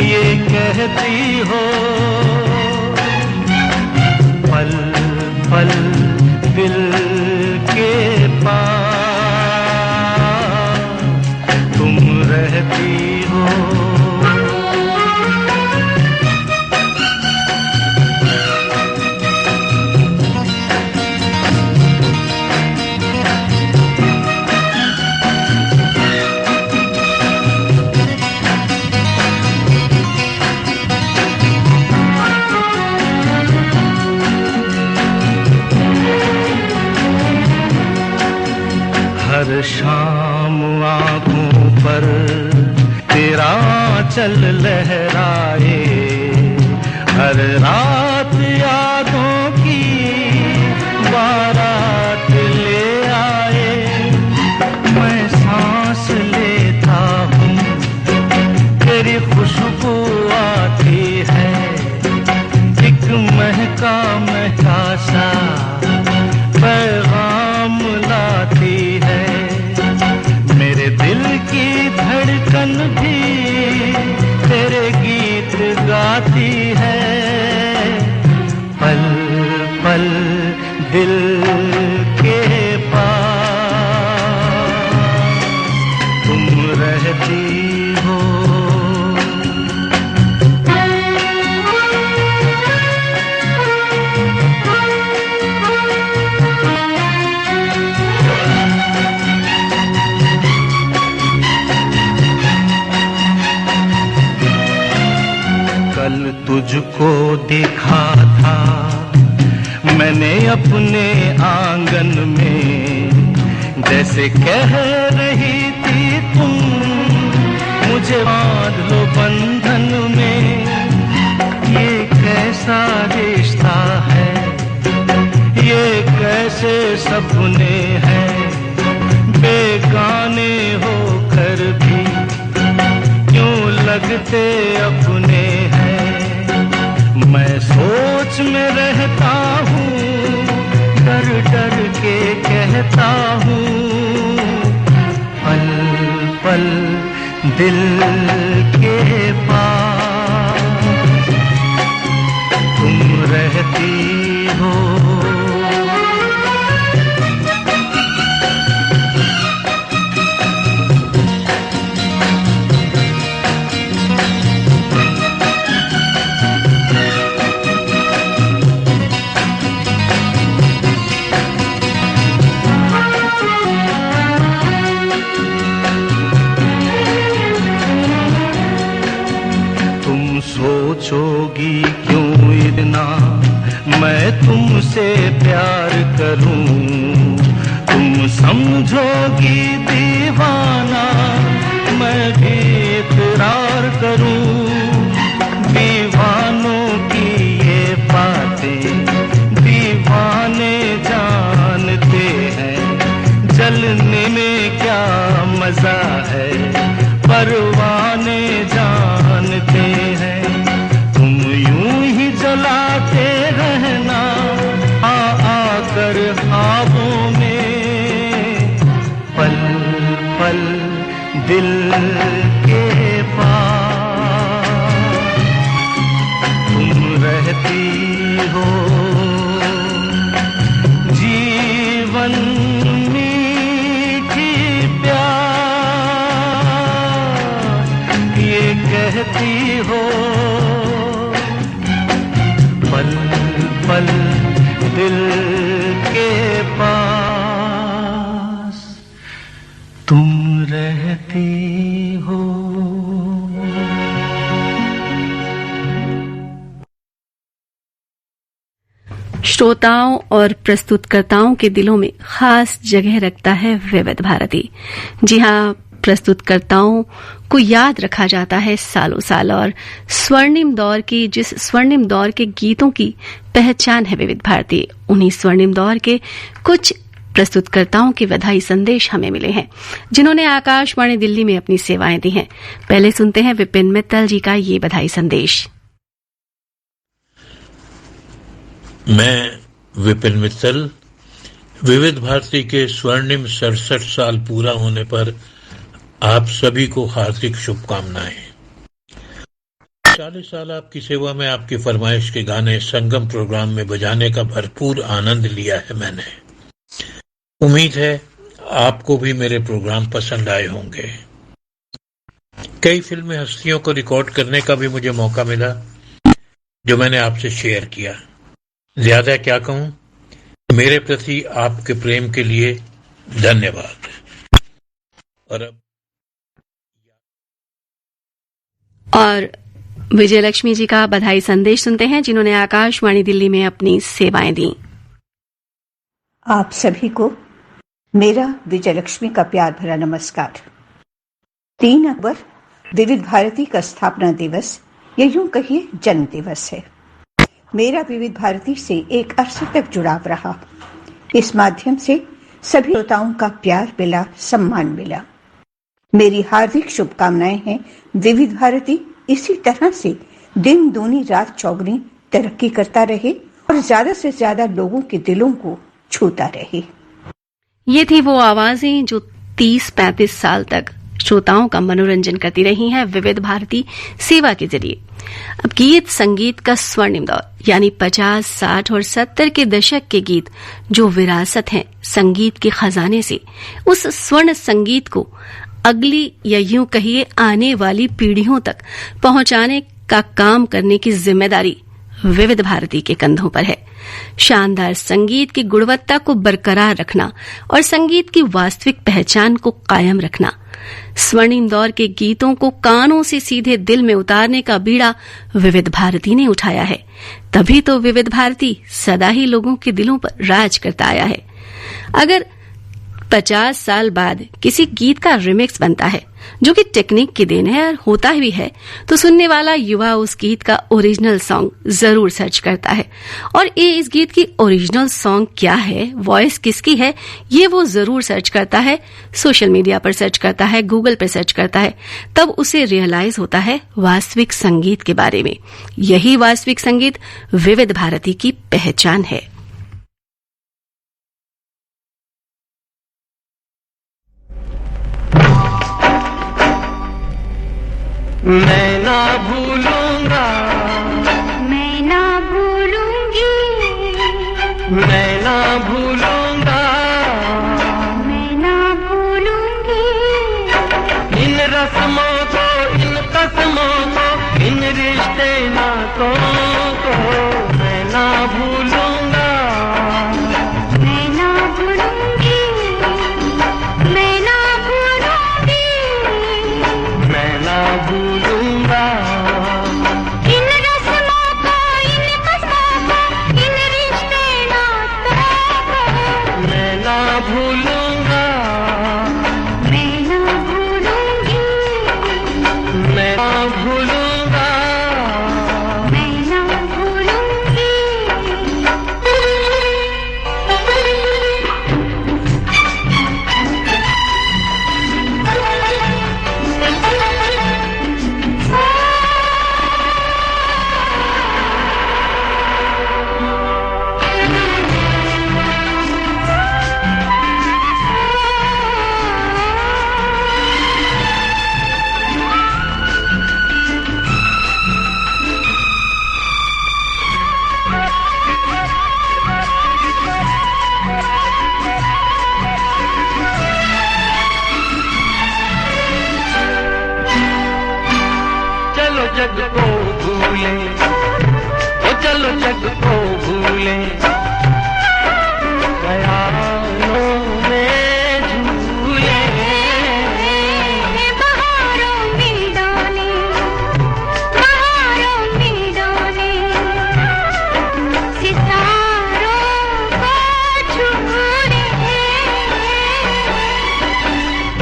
Speaker 9: ये कहती हो, पल पल दिल के पास तुम रहती हो। हर शाम आँखों पर तेरा चल लहराए, हर रात यादों की बारात ले आए। मैं सांस लेता हूँ तेरी खुशबू आती है, एक महका महका सा पैगाम लाती है। मेरे दिल की धड़कन भी तेरे गीत गाती है, पल पल दिल के पास तुम रहती हो। तुझको देखा था मैंने अपने आंगन में, जैसे कह रही थी तुम मुझे बांध लो बंधन में। ये कैसा रिश्ता है, ये कैसे सपने हैं, बेगाने होकर भी क्यों लगते अपने हैं। मैं सोच में रहता हूँ, डर डर के कहता हूँ, पल पल दिल के पास तुम रहती हो। सोचोगी क्यों इतना मैं तुमसे प्यार करूं, तुम समझोगी दीवाना मैं भी इकरार करूं। दीवानों की ये बातें दीवाने जानते हैं, जलने में क्या मजा है परवाने जानते हैं। जलाते रहना आकर ख्वाबों में, पल पल दिल के पास तुम रहती हो। जीवन मीठी प्यार ये कहती हो, पल पल दिल के पास तुम रहती हो।
Speaker 1: श्रोताओं और प्रस्तुतकर्ताओं के दिलों में खास जगह रखता है विविध भारती। जी हाँ, प्रस्तुतकर्ताओं को याद रखा जाता है सालों साल, और जिस स्वर्णिम दौर के गीतों की पहचान है विविध भारती, उन्हीं स्वर्णिम दौर के कुछ प्रस्तुतकर्ताओं के बधाई संदेश हमें मिले हैं, जिन्होंने आकाशवाणी दिल्ली में अपनी सेवाएं दी हैं। पहले सुनते हैं विपिन मित्तल जी का ये बधाई संदेश।
Speaker 11: मैं विपिन मित्तल विविध भारती के स्वर्णिम 67 साल पूरा होने पर आप सभी को हार्दिक शुभकामनाएं। 40 साल आपकी सेवा में आपकी फरमाइश के गाने संगम प्रोग्राम में बजाने का भरपूर आनंद लिया है मैंने। उम्मीद है आपको भी मेरे प्रोग्राम पसंद आए होंगे। कई फिल्मी हस्तियों को रिकॉर्ड करने का भी मुझे मौका मिला, जो मैंने आपसे शेयर किया। ज्यादा क्या कहूं, मेरे प्रति आपके प्रेम के लिए धन्यवाद।
Speaker 1: और विजयलक्ष्मी जी का बधाई संदेश सुनते हैं, जिन्होंने आकाशवाणी दिल्ली में अपनी सेवाएं दी।
Speaker 6: आप सभी को मेरा विजयलक्ष्मी का प्यार भरा नमस्कार। 3 अक्टूबर विविध भारती का स्थापना दिवस या यूं कहिए जन्म दिवस है। मेरा विविध भारती से एक अरसे तक जुड़ाव रहा। इस माध्यम से सभी श्रोताओं का प्यार मिला, सम्मान मिला। मेरी हार्दिक शुभकामनाएं हैं विविध भारती इसी तरह से दिन दूनी रात चौगुनी तरक्की करता रहे और ज्यादा से ज्यादा लोगों के दिलों को छूता रहे।
Speaker 1: ये थी वो आवाजें जो 30-35 साल तक श्रोताओं का मनोरंजन करती रही हैं विविध भारती सेवा के जरिए। अब गीत संगीत का स्वर्णिम दौर यानी 50, 60 और 70 के दशक के गीत जो विरासत हैं संगीत के खजाने से, उस स्वर्ण संगीत को अगली या यूं कहिए आने वाली पीढ़ियों तक पहुंचाने का काम करने की जिम्मेदारी विविध भारती के कंधों पर है। शानदार संगीत की गुणवत्ता को बरकरार रखना और संगीत की वास्तविक पहचान को कायम रखना, स्वर्णिम दौर के गीतों को कानों से सीधे दिल में उतारने का बीड़ा विविध भारती ने उठाया है। तभी तो विविध भारती सदा ही लोगों के दिलों पर राज करता आया है। अगर 50 साल बाद किसी गीत का रिमिक्स बनता है, जो कि टेक्निक की देन है और होता भी है, तो सुनने वाला युवा उस गीत का ओरिजिनल सॉन्ग जरूर सर्च करता है। और ये इस गीत की ओरिजिनल सॉन्ग क्या है, वॉइस किसकी है, ये वो जरूर सर्च करता है। सोशल मीडिया पर सर्च करता है, गूगल पर सर्च करता है, तब उसे रियलाइज होता है वास्तविक संगीत के बारे में। यही वास्तविक संगीत विविध भारती की पहचान है।
Speaker 3: मैं ना भूलूंगा,
Speaker 2: मैं ना भूलूंगी,
Speaker 3: मैं ना भूलूंगा,
Speaker 2: मैं ना भूलूंगी
Speaker 3: इन रस्मों को, इन कस्मों को, इन रिश्ते नातों को मैं ना भूलूंगा,
Speaker 2: मैं ना भूलूंगी, मैं ना भूलूंगी,
Speaker 3: मैं ना भूलूंगा
Speaker 2: इन रस्मों को, इन कसमों को, इन रिश्ते नातों को
Speaker 3: मैं ना भूलूंगा,
Speaker 2: मैं ना भूलूंगी,
Speaker 3: मैं ना भूलूंगा,
Speaker 2: मैं ना भूलूंगी।
Speaker 3: चलो जग को भूले, ओ चलो जग को भूले, ख्यालों में झूले,
Speaker 2: बहारों में डोले, बहारों में डोले, सितारों को छूले,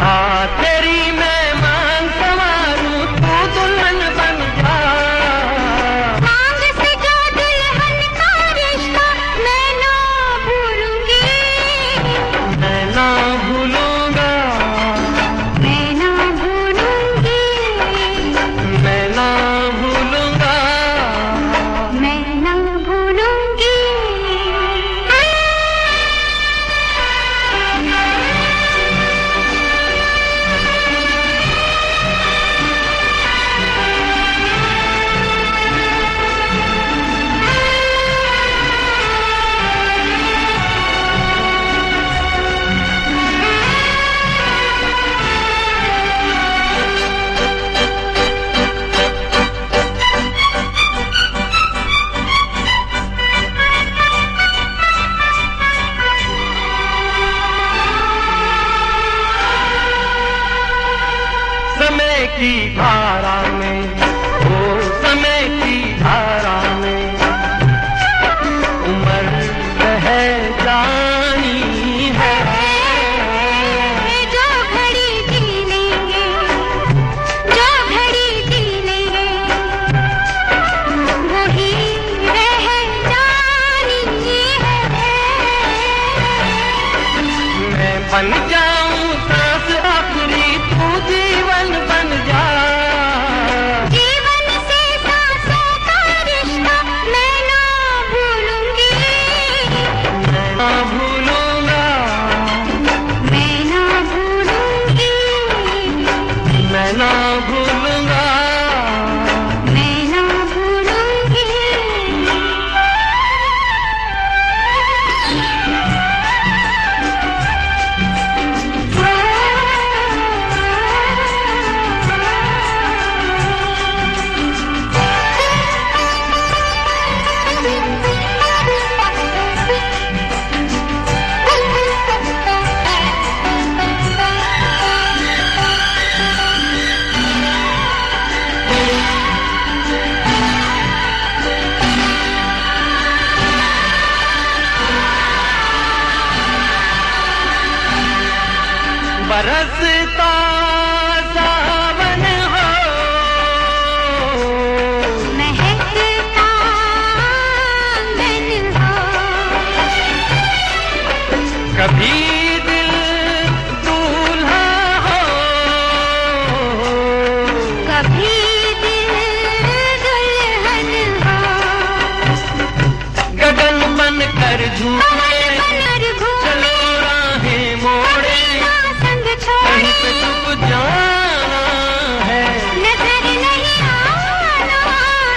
Speaker 3: आ तेरी मैं मान संवारूं, तू दुल्हन बन जा,
Speaker 2: मांग से जो दुल्हन का रिश्ता मैं ना भूलूंगी,
Speaker 3: मैं ना भूलूंगा,
Speaker 2: मैं ना भूलूंगी,
Speaker 3: मैं ना भूलूंगा,
Speaker 2: मैं ना भूलूंगी।
Speaker 3: समय की धारा में, ओ समय की धारा में उम्र बह जानी है,
Speaker 2: जो घड़ी जी लेंगे, जो घड़ी जी लेंगे, वही रह जानी है।
Speaker 3: मैं बन जाऊं सांस आखिरी, तू जीवन बन जा,
Speaker 2: झूमे, चलो राहें मोड़े, संग छोड़े, कहीं पे डूब जाना है, नजर नहीं आना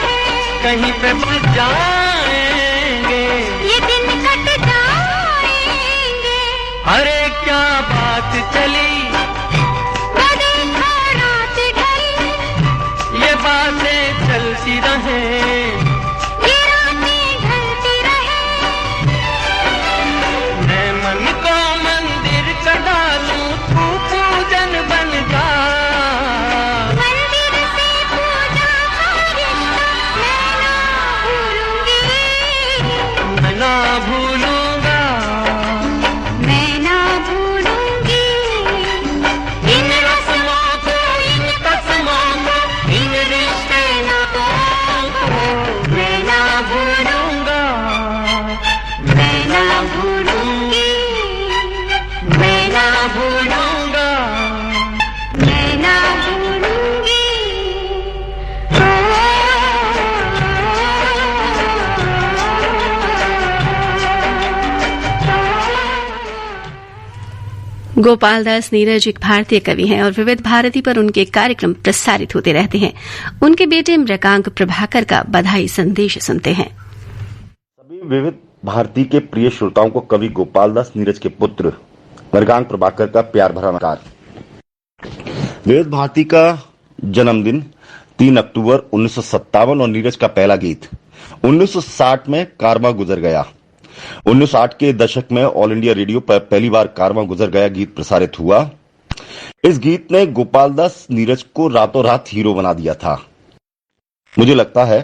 Speaker 2: है, कहीं पे बच जाएंगे, ये दिन कट जाएंगे। अरे क्या बात चली, देखा रात ढली, ये बातें चलती रहे, ये रातें ढलती रहे, मैं मन को मंदिर का डालूं, तू पूजन बन जा, मंदिर से पूजा का रिश्ता मैं ना भूलूंगी, मैं ना भूलूंगी, इन रस्मों को, इन कसमों को, इन रिश्ते नातों को, मैं ना भूलूंगा, मैं ना भूलूंगी, मैं ना भूलूंगा, मैं ना भूलूंगी।
Speaker 1: गोपाल दास नीरज एक भारतीय कवि हैं और विविध भारती पर उनके कार्यक्रम प्रसारित होते रहते हैं। उनके बेटे मृगांक प्रभाकर का बधाई संदेश सुनते हैं।
Speaker 12: सभी विविध भारती के प्रिय श्रोताओं को कवि गोपाल दास नीरज के पुत्र मृगांक प्रभाकर का प्यार भरा नमस्कार। विविध भारती का जन्मदिन 3 अक्टूबर 1957 और नीरज का पहला गीत 1960 में कारवां गुजर गया। 1960 के दशक में ऑल इंडिया रेडियो पर पहली बार कारवां गुजर गया गीत प्रसारित हुआ। इस गीत ने गोपाल दास नीरज को रातों रात हीरो बना दिया था। मुझे लगता है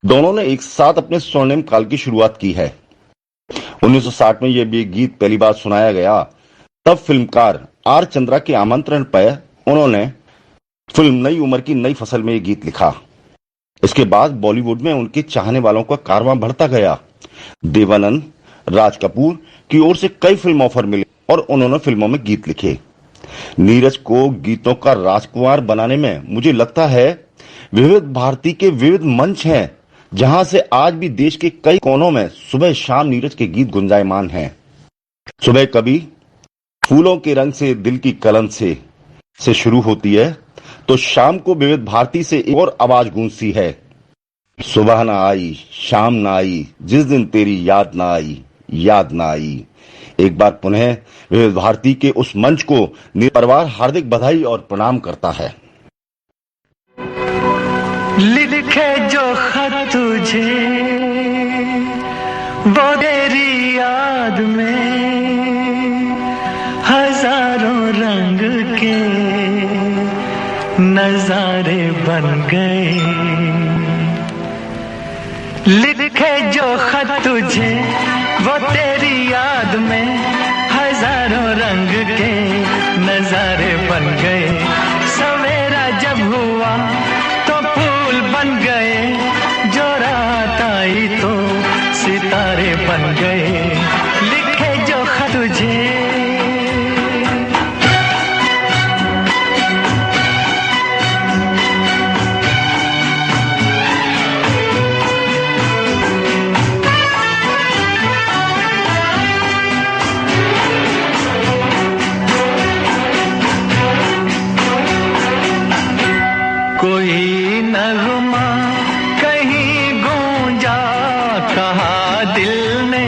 Speaker 12: दोनों ने एक साथ अपने स्वर्णिम काल की शुरुआत की है। 1960 में यह भी गीत पहली बार सुनाया गया, तब फिल्मकार आर चंद्रा के आमंत्रण पर उन्होंने फिल्म नई उम्र की नई फसल में यह गीत लिखा। इसके बाद बॉलीवुड में उनके चाहने वालों का कारवां बढ़ता गया। देवानंद, राज कपूर की ओर से कई फिल्म ऑफर मिले और उन्होंने फिल्मों में गीत लिखे। नीरज को गीतों का राजकुमार बनाने में मुझे लगता है विविध भारती के विविध मंच हैं, जहां से आज भी देश के कई कोनों में सुबह शाम नीरज के गीत गुंजायमान हैं। सुबह कभी फूलों के रंग से दिल की कलम से शुरू होती है, तो शाम को विविध भारती से एक और आवाज गूंजती है। सुबह ना आई, शाम ना आई, जिस दिन तेरी याद ना आई, याद ना आई। एक बार पुनः विविध भारती के उस मंच को परिवार हार्दिक बधाई और प्रणाम करता है।
Speaker 9: लिखे जो खत तुझे वो तेरी याद में हजारों रंग के नजारे बन गए। लिखे जो खत तुझे वो तेरी याद में हजारों रंग के नजारे बन गए। सवेरा जब हुआ तो फूल बन गए, जो रात आई तो सितारे बन गए। लिखे जो खत तुझे कोई नगमा कहीं गूंजा, कहा दिल ने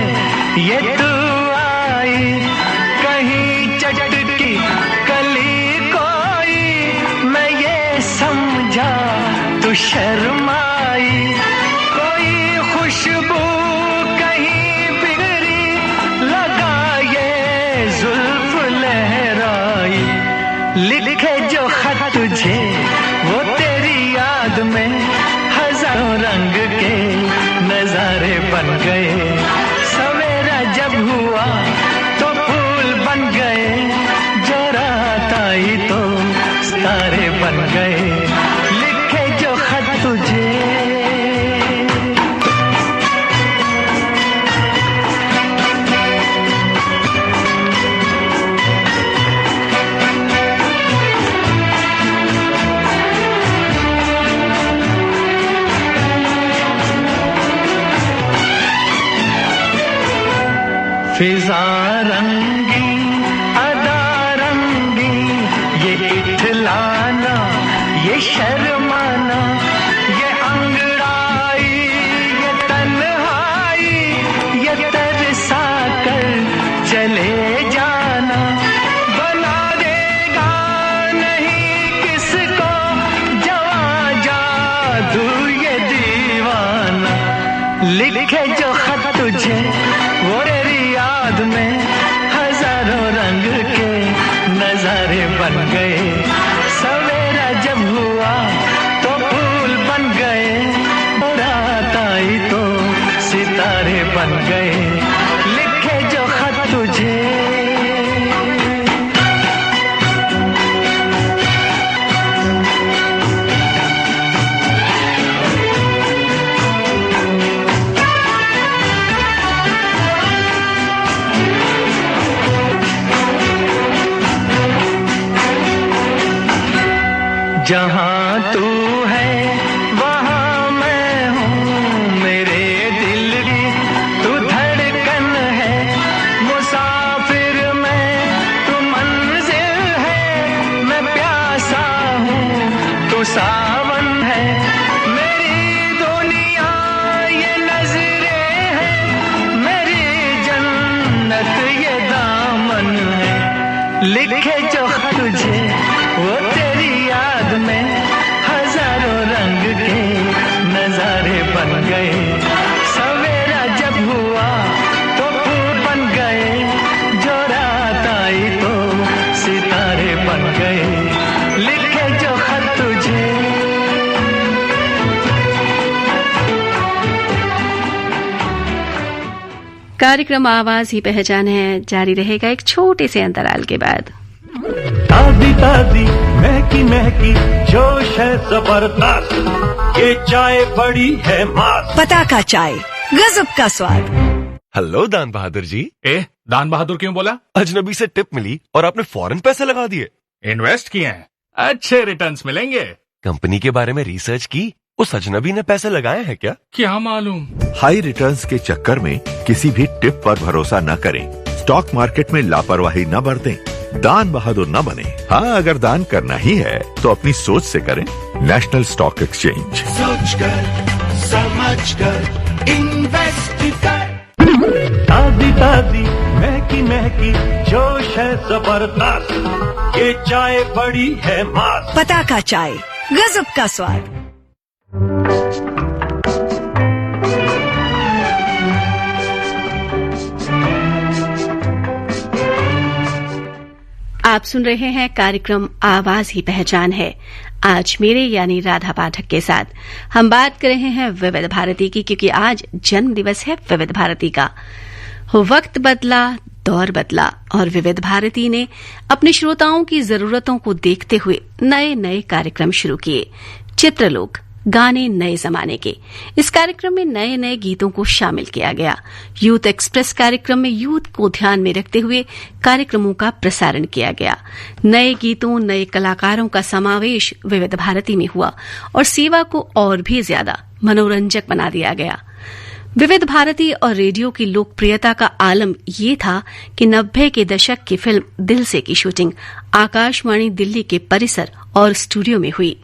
Speaker 9: ये तू आई। कहीं चटकी कली कोई, मैं ये समझा तू शर्माई। कोई खुशबू कहीं बिगड़ी, लगा ये जुल्फ लहराई। लिखे जो खत तुझे वो तेरी याद में हजारों रंग के नजारे बन गए। सवेरा जब हुआ तो फूल बन गए, जो रात आई तो सितारे बन गए। लिखे जो खत तुझे फिजा रंगी अदा रंगी, ये इठलाना ये शर्माना, ये अंगड़ाई ये तन्हाई, ये तरसा कर चले जाना, बना देगा नहीं किसको जवां जादू ये दीवाना। लिखे जो खत तुझे वो तेरी याद में हजारों रंग के नजारे बन गए, सवेरा जब हुआ तो फूल बन गए, रात आई तो सितारे बन गए, लिखे जो खत तुझे। जहाँ तू है वहाँ मैं हूँ, मेरे दिल की तू धड़कन है, मुसाफिर मैं तू मंजिल है, मैं प्यासा हूँ तू सावन है, मेरी दुनिया ये नजरें है, मेरी जन्नत ये दामन है, लिखे जो तुझे वो तेरी याद में हजारों रंग के नजारे बन गए, सवेरा जब हुआ तो फूल बन गए, जो रात आई तो सितारे बन गए, लिखे जो खत तुझे।
Speaker 1: कार्यक्रम आवाज ही पहचान है जारी रहेगा एक छोटे से अंतराल के बाद।
Speaker 13: ताजी ताजी महकी महकी जोश है जबरदस्त, ये चाय बड़ी है मस्त,
Speaker 14: पता का चाय गजब का स्वाद।
Speaker 15: हेलो दान बहादुर जी।
Speaker 16: दान बहादुर क्यों बोला?
Speaker 15: अजनबी से टिप मिली और आपने फौरन पैसे लगा दिए।
Speaker 16: इन्वेस्ट किए हैं, अच्छे रिटर्न्स मिलेंगे।
Speaker 15: कंपनी के बारे में रिसर्च की, उस अजनबी ने पैसे लगाए हैं क्या?
Speaker 16: क्या मालूम।
Speaker 17: हाई रिटर्न्स के चक्कर में किसी भी टिप पर भरोसा न करें, स्टॉक मार्केट में लापरवाही न बरतें, दान बहादुर न बने। हाँ, अगर दान करना ही है तो अपनी सोच से करें। National stock exchange.
Speaker 13: सोच कर समझ कर इन्वेस्ट कर। ताजी ताजी महकी महकी जोश है जबरदस्त, ये चाय बड़ी है मस्त,
Speaker 14: पता का चाय गजब का स्वाद।
Speaker 1: आप सुन रहे हैं कार्यक्रम आवाज ही पहचान है। आज मेरे यानी राधा पाठक के साथ हम बात कर रहे हैं विविध भारती की, क्योंकि आज जन्म दिवस है विविध भारती का। वक्त बदला, दौर बदला और विविध भारती ने अपने श्रोताओं की जरूरतों को देखते हुए नए नए कार्यक्रम शुरू किए। चित्रलोक, गाने नए जमाने के। इस कार्यक्रम में नए नए गीतों को शामिल किया गया। यूथ एक्सप्रेस कार्यक्रम में यूथ को ध्यान में रखते हुए कार्यक्रमों का प्रसारण किया गया। नए गीतों, नए कलाकारों का समावेश विविध भारती में हुआ और सेवा को और भी ज्यादा मनोरंजक बना दिया गया। विविध भारती और रेडियो की लोकप्रियता का आलम ये था कि 90 के दशक की फिल्म दिल से की शूटिंग आकाशवाणी दिल्ली के परिसर और स्टूडियो में हुई।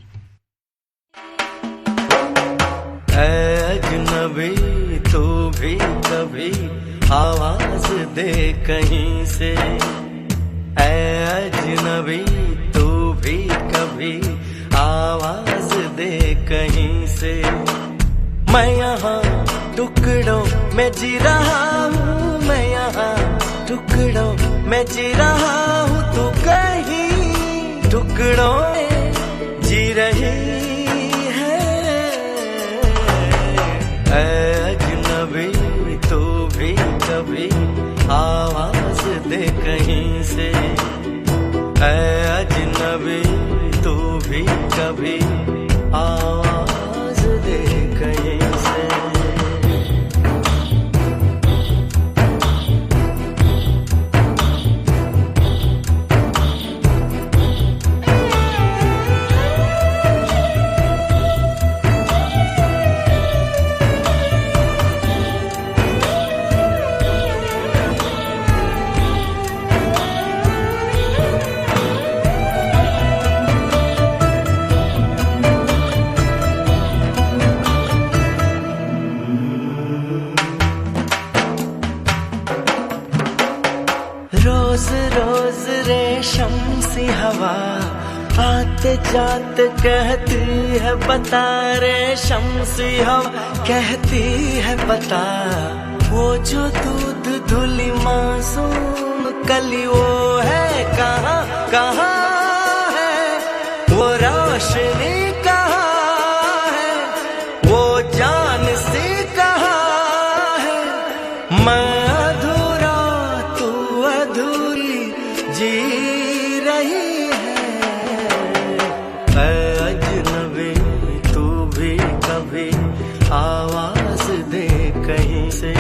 Speaker 18: अजनबी तू भी कभी आवाज दे कहीं से, अजनबी तू भी कभी आवाज दे कहीं से। मैं यहाँ टुकड़ों में जी रहा हूँ, मैं यहाँ टुकड़ों में जी रहा हूँ, तू कहीं टुकड़ों में जी रही है। अजनबी तू भी कभी आवाज दे कहीं से, अजनबी तू भी कभी आवाज दे कहीं से। आते जाते कहती है बता रे शम्सी हवा कहती है बता वो जो दूध धुली मासूम कली वो है कहाँ कहाँ है वो रोशनी कहाँ है वो जान सी कहाँ है मैं अधूरा तू अधूरी जी रही अजनबी तू भी कभी आवाज दे कहीं से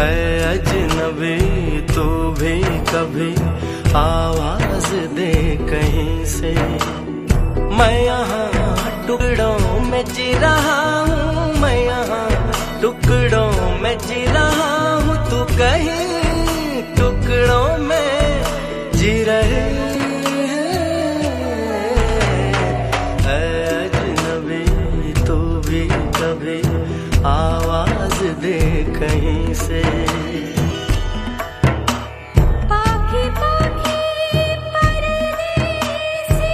Speaker 18: अजनबी तू भी कभी आवाज दे कहीं से मैं यहाँ टुकड़ों में जी रहा हूँ मैं यहाँ टुकड़ों में जी रहा हूँ तू कहीं टुकड़ों में जी रहे आवाज दे कहीं से पाखी पाखी परदेसी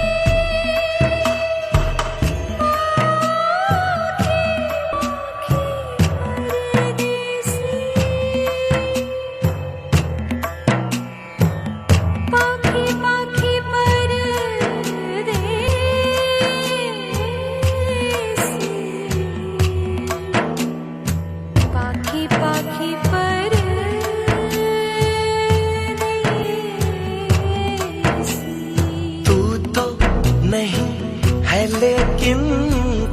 Speaker 18: पाखी पाखी लेकिन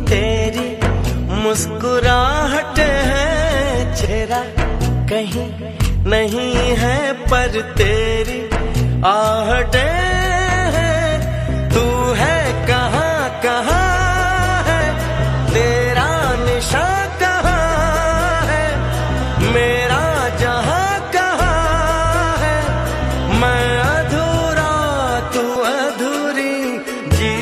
Speaker 18: तेरी मुस्कुराहट है चेहरा कहीं नहीं है पर तेरी आहटें हैं तू है कहाँ कहाँ है तेरा निशान कहाँ है मेरा जहाँ कहाँ है मैं अधूरा तू अधूरी जी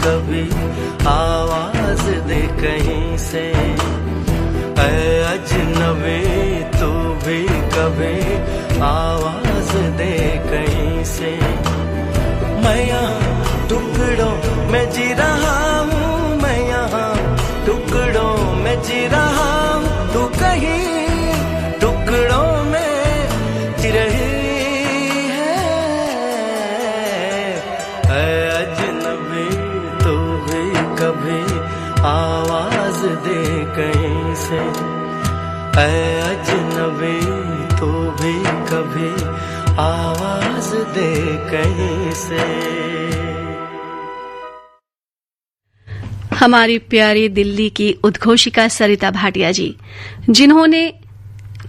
Speaker 18: कभी आवाज दे कहीं से अजनबी तू भी कभी आवाज दे कहीं से मैं यहाँ टुकड़ों में जी रहा हूँ मैं यहाँ टुकड़ों में जी रहा हूँ तू कहीं टुकड़ों में जी रही कभी आवाज दे कहीं से अजनबी तू भी कभी आवाज दे कहीं से
Speaker 1: हमारी प्यारी दिल्ली की उद्घोषिका सरिता भाटिया जी, जिन्होंने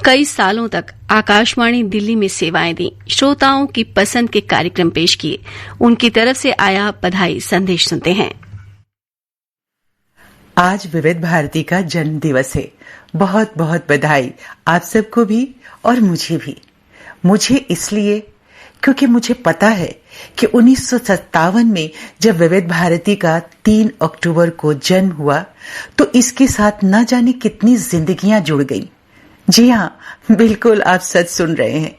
Speaker 1: कई सालों तक आकाशवाणी दिल्ली में सेवाएं दी, श्रोताओं की पसंद के कार्यक्रम पेश किए, उनकी तरफ से आया बधाई संदेश सुनते हैं।
Speaker 19: आज विविध भारती का जन्म दिवस है। बहुत बहुत बधाई आप सबको भी और मुझे भी। मुझे इसलिए क्योंकि मुझे पता है कि 1957 में जब विविध भारती का 3 अक्टूबर को जन्म हुआ तो इसके साथ न जाने कितनी जिंदगियां जुड़ गईं। जी हाँ, बिल्कुल आप सच सुन रहे हैं,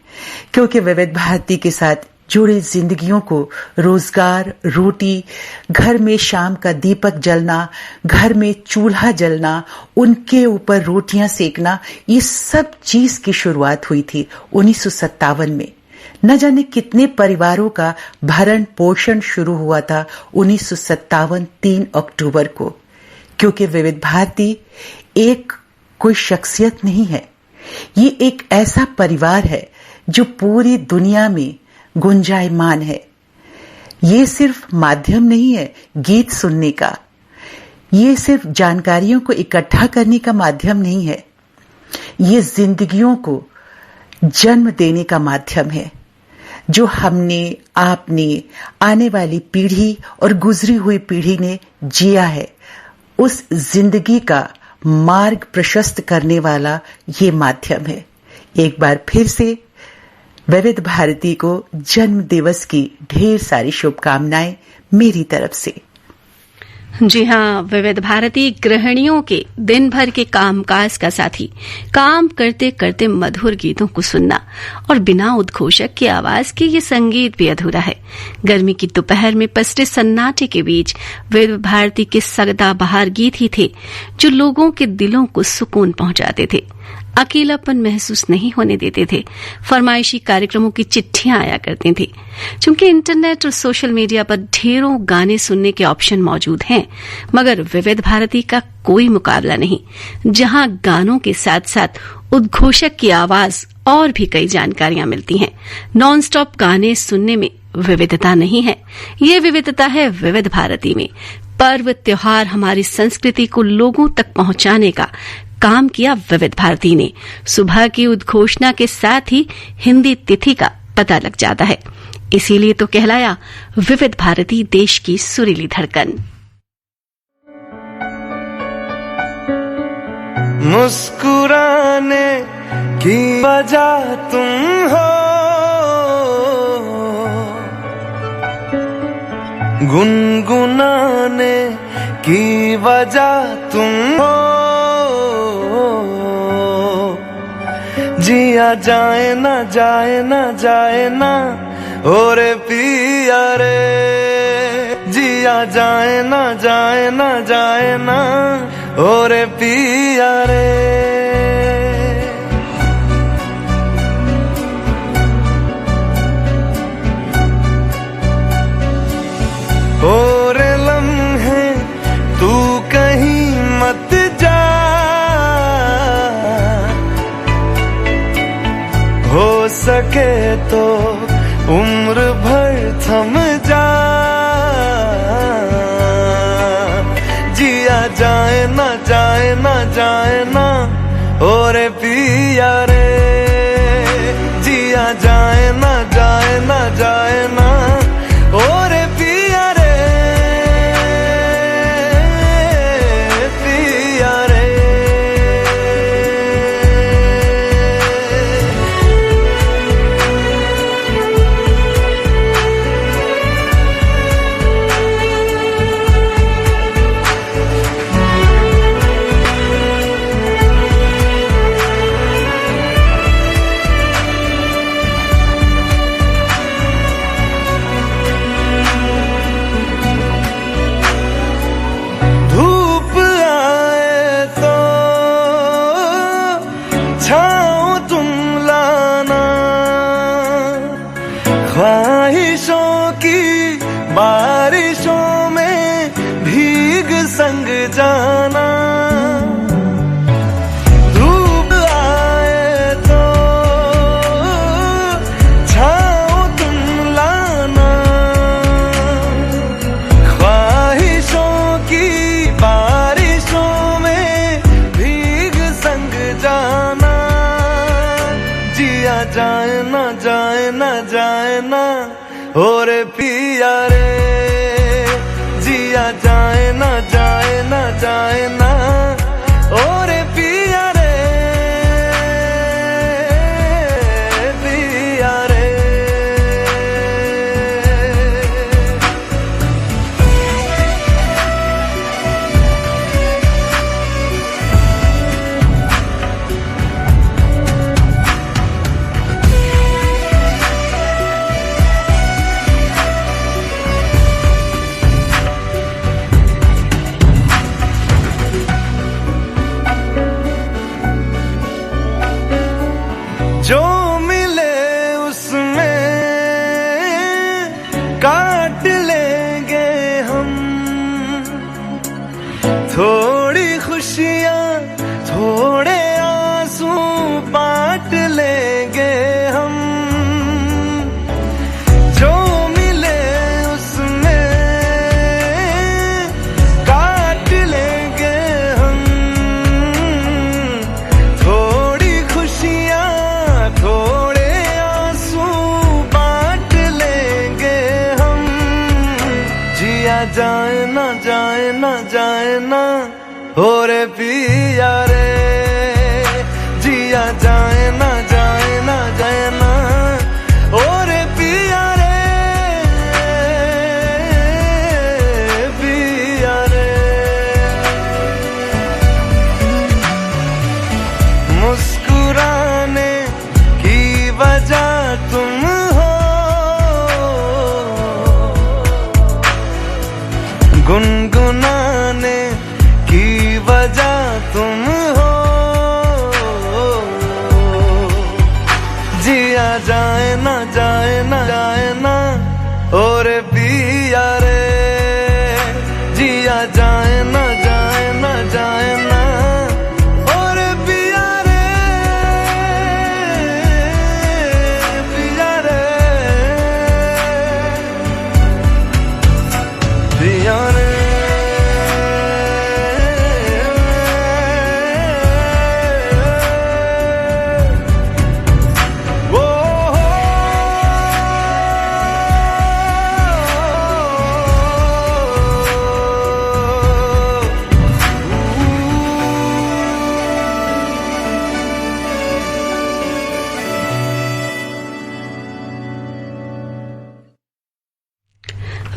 Speaker 19: क्योंकि विविध भारती के साथ जुड़े जिंदगियों को रोजगार, रोटी, घर में शाम का दीपक जलना, घर में चूल्हा जलना, उनके ऊपर रोटियां सेकना, ये सब चीज की शुरुआत हुई थी 1957 में। न जाने कितने परिवारों का भरण पोषण शुरू हुआ था 1957 3 अक्टूबर को, क्योंकि विविध भारती एक कोई शख्सियत नहीं है, ये एक ऐसा परिवार है जो पूरी दुनिया में गुंजायमान है। ये सिर्फ माध्यम नहीं है गीत सुनने का, ये सिर्फ जानकारियों को इकट्ठा करने का माध्यम नहीं है, ये जिंदगियों को जन्म देने का माध्यम है, जो हमने, आपने, आने वाली पीढ़ी और गुजरी हुई पीढ़ी ने जिया है, उस जिंदगी का मार्ग प्रशस्त करने वाला ये माध्यम है। एक बार फिर से विविध भारती को जन्म दिवस की ढेर सारी शुभकामनाएं मेरी तरफ से।
Speaker 1: जी हाँ, विविध भारती गृहिणियों के दिन भर के कामकाज का साथी। काम करते करते मधुर गीतों को सुनना और बिना उद्घोषक की आवाज के ये संगीत भी अधूरा है। गर्मी की दोपहर में पसरे सन्नाटे के बीच विविध भारती के सदाबहार गीत ही थे जो लोगों के दिलों को सुकून पहुंचाते थे, अकेलापन महसूस नहीं होने देते थे। फरमाइशी कार्यक्रमों की चिट्ठियां आया करती थी। चूंकि इंटरनेट और सोशल मीडिया पर ढेरों गाने सुनने के ऑप्शन मौजूद हैं, मगर विविध भारती का कोई मुकाबला नहीं, जहां गानों के साथ साथ उद्घोषक की आवाज और भी कई जानकारियां मिलती हैं। नॉन स्टॉप गाने सुनने में विविधता नहीं है, ये विविधता है विविध भारती में। पर्व त्योहार हमारी संस्कृति को लोगों तक पहुंचाने का काम किया विविध भारती ने। सुबह की उद्घोषणा के साथ ही हिंदी तिथि का पता लग जाता है, इसीलिए तो कहलाया विविध भारती देश की सुरीली धड़कन।
Speaker 20: मुस्कुराने की वजह तुम हो, गुनगुनाने की वजह तुम हो, जिया जाए ना जाए ना जाए ना ओरे पिया रे, जिया जाए ना जाए ना जाए ना ओरे पिया रे। ओरे लम्हे तू कहीं मत जा, हो सके तो उम्र भर थम जा, जिया जाए ना जाए ना जाए ना ओरे पिया रे, जिया जाए ना जाए ना जाए ना ओरे पिया रे, पिया रे। ख्वाहिशों की बारिशों में भीग संग जाना, धूप आए तो छाँव तुम लाना, ख्वाहिशों की बारिशों में भीग संग जाना, जिया जाए ना जाए ना जाए ना ओरे पिया रे, जिया जाए ना जाए ना जाए ना ओरे पिया रे, पिया रे। जो मिले उसमें काट लेंगे हम, थोड़ी खुशियाँ थोड़े आंसू बांट लेंगे हम, जो मिले उसमें काट लेंगे हम, थोड़ी खुशियाँ थोड़े आंसू बांट लेंगे हम, जिया जाए ना जाए ना जाए ना ओरे पिया रे, जिया जाए ना जाए ना जाए ना ओरे पिया रे, पिया रे। तुम हो, गुनगुनाने की वजह तुम हो, जिया जाए ना जाए ना जाए ना और पिया रे, जिया जाए ना जाए ना जाए ना और पिया रे, पिया रे, पिया रे।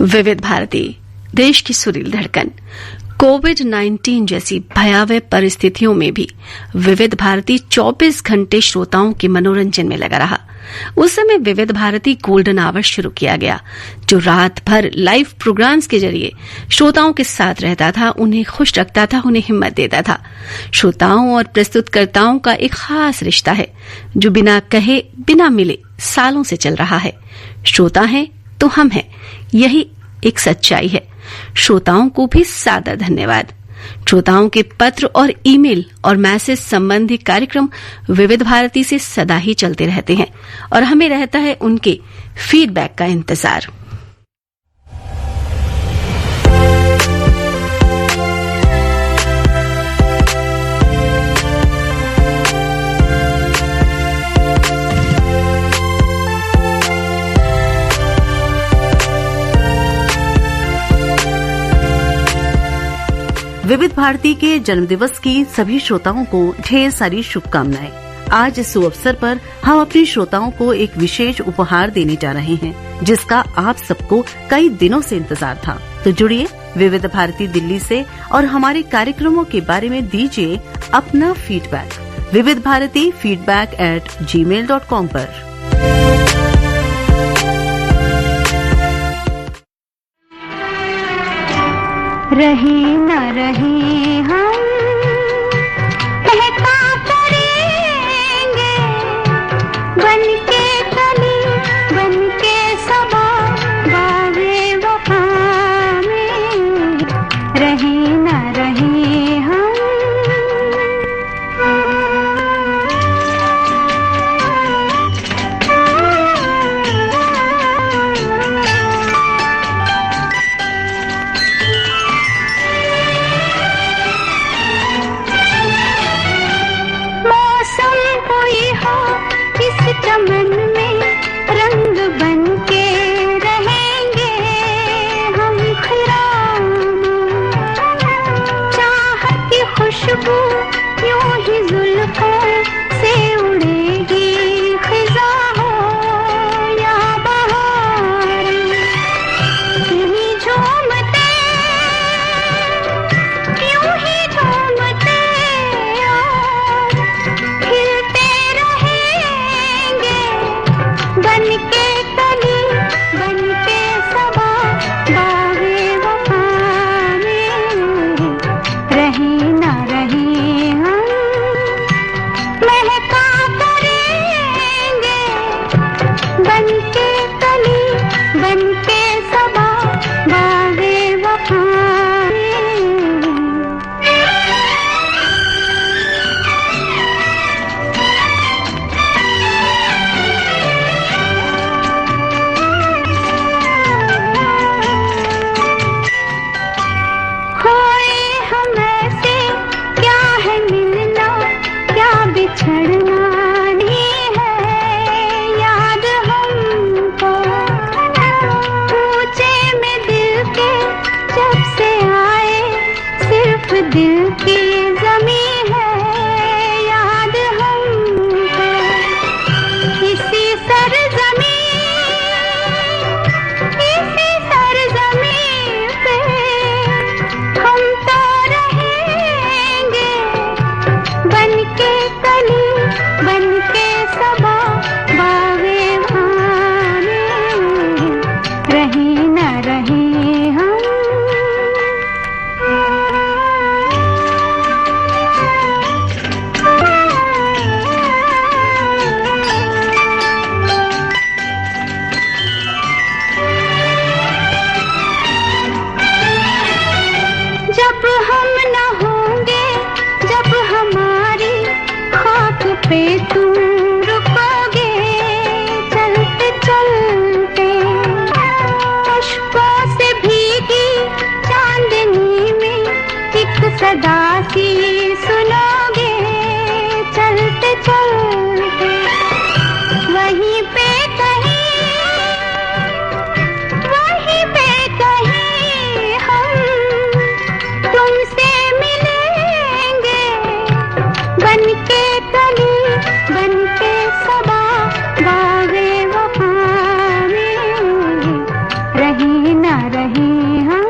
Speaker 1: विविध भारती, देश की सुरील धड़कन। कोविड-19 जैसी भयावह परिस्थितियों में भी विविध भारती 24 घंटे श्रोताओं के मनोरंजन में लगा रहा। उस समय विविध भारती गोल्डन आवर शुरू किया गया, जो रात भर लाइव प्रोग्राम्स के जरिए श्रोताओं के साथ रहता था, उन्हें खुश रखता था, उन्हें हिम्मत देता था। श्रोताओं और प्रस्तुतकर्ताओं का एक खास रिश्ता है, जो बिना कहे बिना मिले सालों से चल रहा है। श्रोता हैं तो हम हैं, यही एक सच्चाई है। श्रोताओं को भी सादर धन्यवाद। श्रोताओं के पत्र और ईमेल और मैसेज संबंधी कार्यक्रम विविध भारती से सदा ही चलते रहते हैं और हमें रहता है उनके फीडबैक का इंतजार।
Speaker 21: विविध भारती के जन्मदिवस की सभी श्रोताओं को ढेर सारी शुभकामनाएं। आज इस अवसर पर हम अपने श्रोताओं को एक विशेष उपहार देने जा रहे हैं, जिसका आप सबको कई दिनों से इंतजार था। तो जुड़िए विविध भारती दिल्ली से और हमारे कार्यक्रमों के बारे में दीजिए अपना फीडबैक विविध भारती feedback@gmail.com पर।
Speaker 2: रहे न रहे हम महका करेंगे, बनके कली बनके सबा बावे वफा में, रहे न रहे हम। चमन में रंग बनके रहेंगे हम, खिराम चाहत की खुशबू यूं ही जुल्फों से उड़ेगी, खिजा हो या बहार यूं ही झूमते और खिलते रहेंगे सदासी सुनोगे चलते चलते वहीं पे कहीं हम तुमसे मिलेंगे बनके कली बनके सबा बागे वफा में रहे ना रहे हम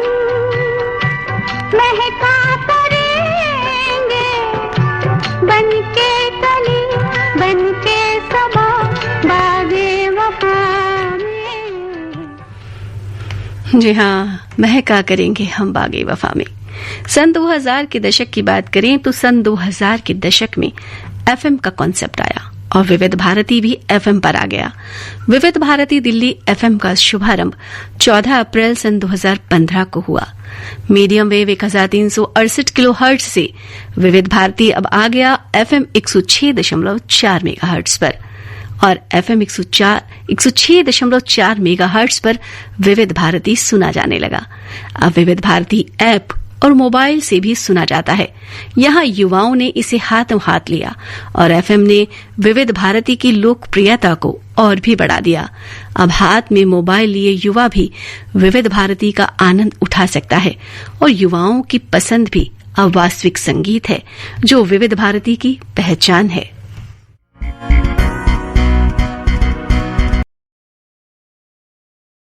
Speaker 2: महका करेंगे बनके कली बनके सबा बागे वफा में।
Speaker 1: जी हाँ, महका करेंगे हम बागे वफा में। सन 2000 के दशक की बात करें तो सन 2000 के दशक में एफएम का कॉन्सेप्ट आया और विविध भारती भी एफएम पर आ गया। विविध भारती दिल्ली एफएम का शुभारंभ 14 अप्रैल सन 2015 को हुआ। मीडियम वेव 1368 किलोहर्ट्ज से विविध भारती अब आ गया एफएम 106.4 मेगाहर्ट्ज पर और एफएम 106.4 मेगाहर्ट्ज पर विविध भारती सुना जाने लगा। अब विविध भारती ऐप और मोबाइल से भी सुना जाता है। यहाँ युवाओं ने इसे हाथों हाथ लिया और एफएम ने विविध भारती की लोकप्रियता को और भी बढ़ा दिया। अब हाथ में मोबाइल लिए युवा भी विविध भारती का आनंद उठा सकता है और युवाओं की पसंद भी अब वास्तविक संगीत है जो विविध भारती की पहचान है।